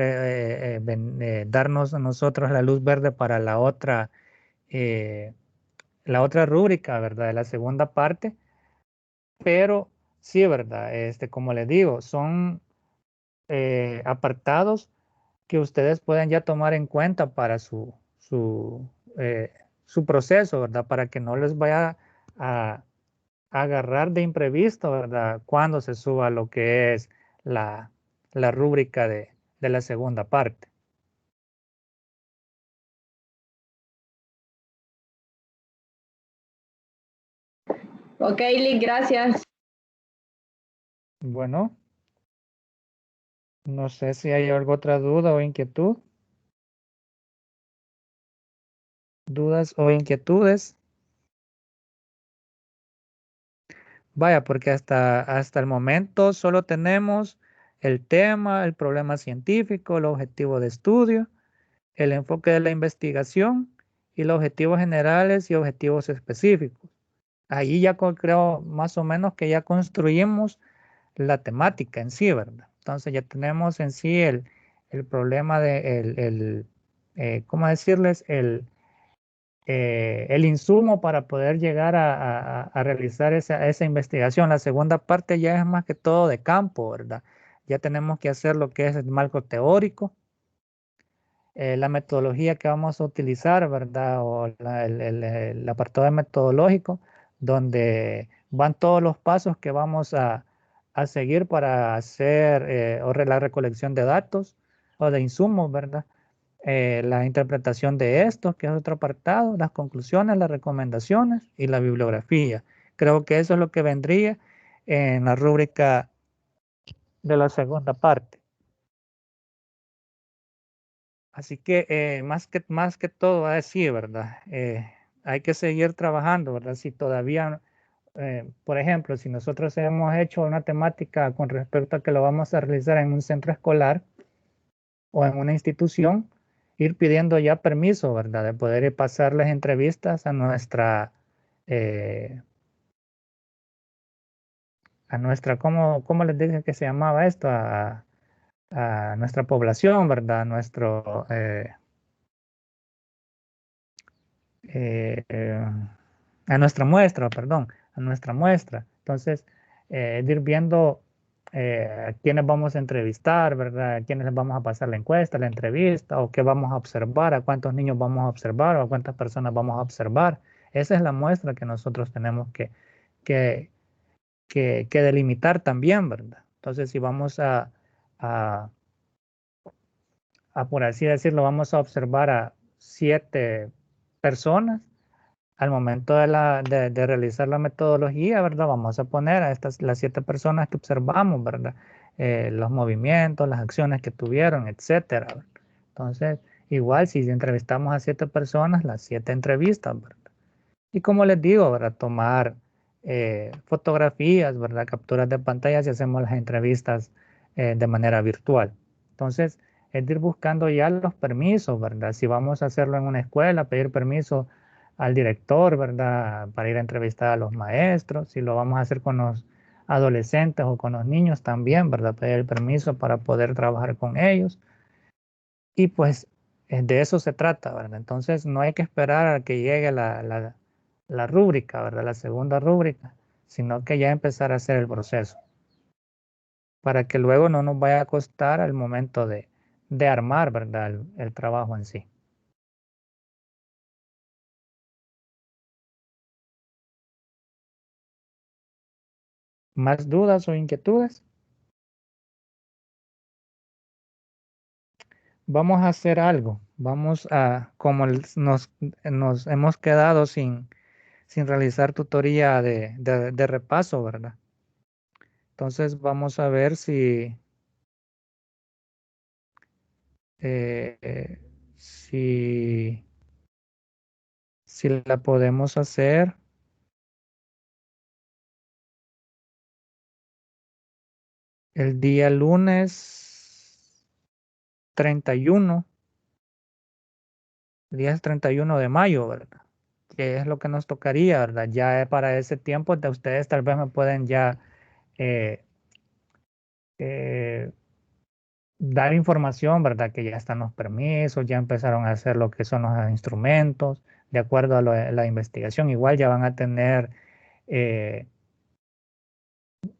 darnos a nosotros la luz verde para la otra rúbrica, ¿verdad? De la segunda parte, pero sí, ¿verdad? Como les digo, son apartados que ustedes pueden ya tomar en cuenta para su proceso, ¿verdad? Para que no les vaya a agarrar de imprevisto, ¿verdad? Cuando se suba lo que es la rúbrica de la segunda parte. Ok, Lick, gracias. Bueno, no sé si hay alguna otra duda o inquietud. ¿Dudas o inquietudes? Vaya, porque hasta el momento solo tenemos el tema, el problema científico, el objetivo de estudio, el enfoque de la investigación y los objetivos generales y objetivos específicos. Ahí ya creo más o menos que ya construimos la temática en sí, ¿verdad? Entonces ya tenemos en sí el problema de ¿cómo decirles? El insumo para poder llegar a realizar esa investigación. La segunda parte ya es más que todo de campo, ¿verdad? Ya tenemos que hacer lo que es el marco teórico, la metodología que vamos a utilizar, ¿verdad? O el apartado metodológico, donde van todos los pasos que vamos a seguir para hacer la recolección de datos o de insumos, ¿verdad? La interpretación de estos, que es otro apartado, las conclusiones, las recomendaciones y la bibliografía. Creo que eso es lo que vendría en la rúbrica de la segunda parte. Así que más que todo va a decir, ¿verdad? hay que seguir trabajando, ¿verdad? Si todavía, por ejemplo, si nosotros hemos hecho una temática con respecto a que lo vamos a realizar en un centro escolar o en una institución, ir pidiendo ya permiso, ¿verdad? De poder ir pasarles entrevistas eh, a nuestra, ¿cómo les dije que se llamaba esto? A nuestra población, ¿verdad? Eh, eh, a nuestra muestra, perdón, a nuestra muestra. Entonces, de ir viendo a quiénes vamos a entrevistar, ¿verdad? A quiénes les vamos a pasar la encuesta, la entrevista, o qué vamos a observar, a cuántos niños vamos a observar, o a cuántas personas vamos a observar. Esa es la muestra que nosotros tenemos que, que delimitar también, ¿verdad? Entonces, si vamos a, por así decirlo, vamos a observar a 7 personas, al momento de realizar la metodología, ¿verdad? Vamos a poner a las 7 personas que observamos, ¿verdad? Los movimientos, las acciones que tuvieron, etcétera, ¿verdad? Entonces, igual si entrevistamos a 7 personas, las 7 entrevistas, ¿verdad? Y como les digo, ¿verdad? Tomar fotografías, ¿verdad? Capturas de pantalla si hacemos las entrevistas de manera virtual. Entonces, es de ir buscando ya los permisos, ¿verdad? Si vamos a hacerlo en una escuela, pedir permiso al director, ¿verdad? Para ir a entrevistar a los maestros. Si lo vamos a hacer con los adolescentes o con los niños también, ¿verdad? Pedir el permiso para poder trabajar con ellos. Y pues de eso se trata, ¿verdad? Entonces no hay que esperar a que llegue la rúbrica, ¿verdad? La segunda rúbrica, sino que ya empezar a hacer el proceso para que luego no nos vaya a costar al momento de armar, ¿verdad? El trabajo en sí. ¿Más dudas o inquietudes? Vamos a hacer algo. Vamos a, como nos hemos quedado sin realizar tutoría de repaso, ¿verdad? Entonces vamos a ver eh, si, si la podemos hacer el día lunes 31, el día 31 de mayo, ¿verdad? Que es lo que nos tocaría, ¿verdad? Ya para ese tiempo de ustedes tal vez me pueden ya eh, eh, dar información, ¿verdad? Que ya están los permisos, ya empezaron a hacer lo que son los instrumentos, de acuerdo a la investigación. Igual ya van a tener eh,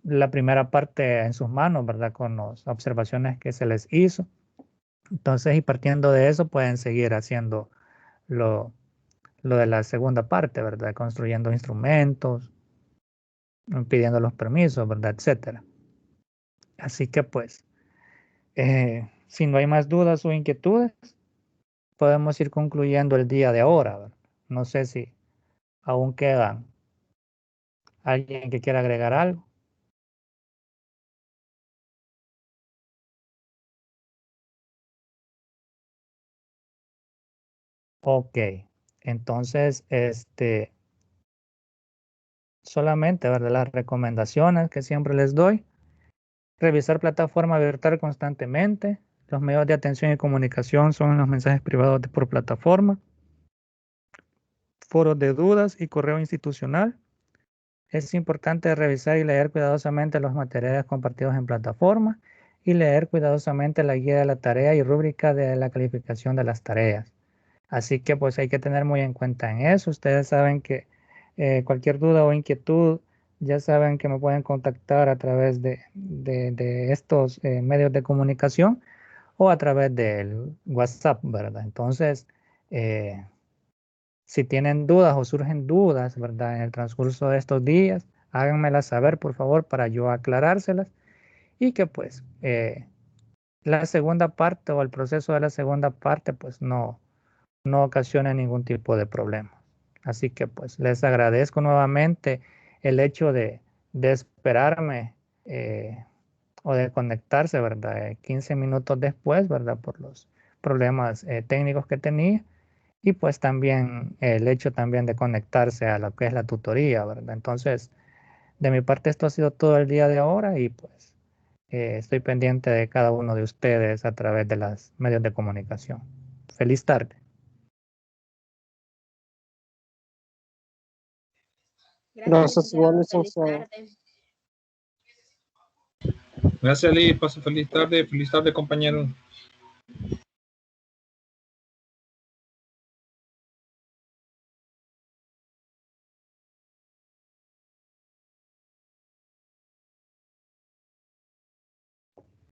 la primera parte en sus manos, ¿verdad? Con las observaciones que se les hizo. Entonces, y partiendo de eso, pueden seguir haciendo lo, lo de la segunda parte, ¿verdad? Construyendo instrumentos, pidiendo los permisos, ¿verdad? Etcétera. Así que pues, si no hay más dudas o inquietudes, podemos ir concluyendo el día de ahora, ¿verdad? No sé si aún quedan alguien que quiera agregar algo. Ok, entonces, solamente, ¿verdad? Las recomendaciones que siempre les doy. Revisar plataforma virtual constantemente. Los medios de atención y comunicación son los mensajes privados por plataforma. Foros de dudas y correo institucional. Es importante revisar y leer cuidadosamente los materiales compartidos en plataforma y leer cuidadosamente la guía de la tarea y rúbrica de la calificación de las tareas. Así que pues hay que tener muy en cuenta en eso. Ustedes saben que cualquier duda o inquietud, ya saben que me pueden contactar a través de estos medios de comunicación o a través del WhatsApp, ¿verdad? Entonces, eh, si tienen dudas o surgen dudas, ¿verdad? En el transcurso de estos días, háganmelas saber, por favor, para yo aclarárselas y que pues la segunda parte o el proceso de la segunda parte pues no ocasione ningún tipo de problema. Así que pues les agradezco nuevamente el hecho de esperarme o de conectarse, ¿verdad? 15 minutos después, ¿verdad? Por los problemas técnicos que tenía. y pues también el hecho también de conectarse a lo que es la tutoría, ¿verdad? Entonces, de mi parte esto ha sido todo el día de ahora y pues estoy pendiente de cada uno de ustedes a través de los medios de comunicación. Feliz tarde. Gracias, igual, Feliz licenciado. tarde. Gracias, Lee. Paso feliz tarde, compañero.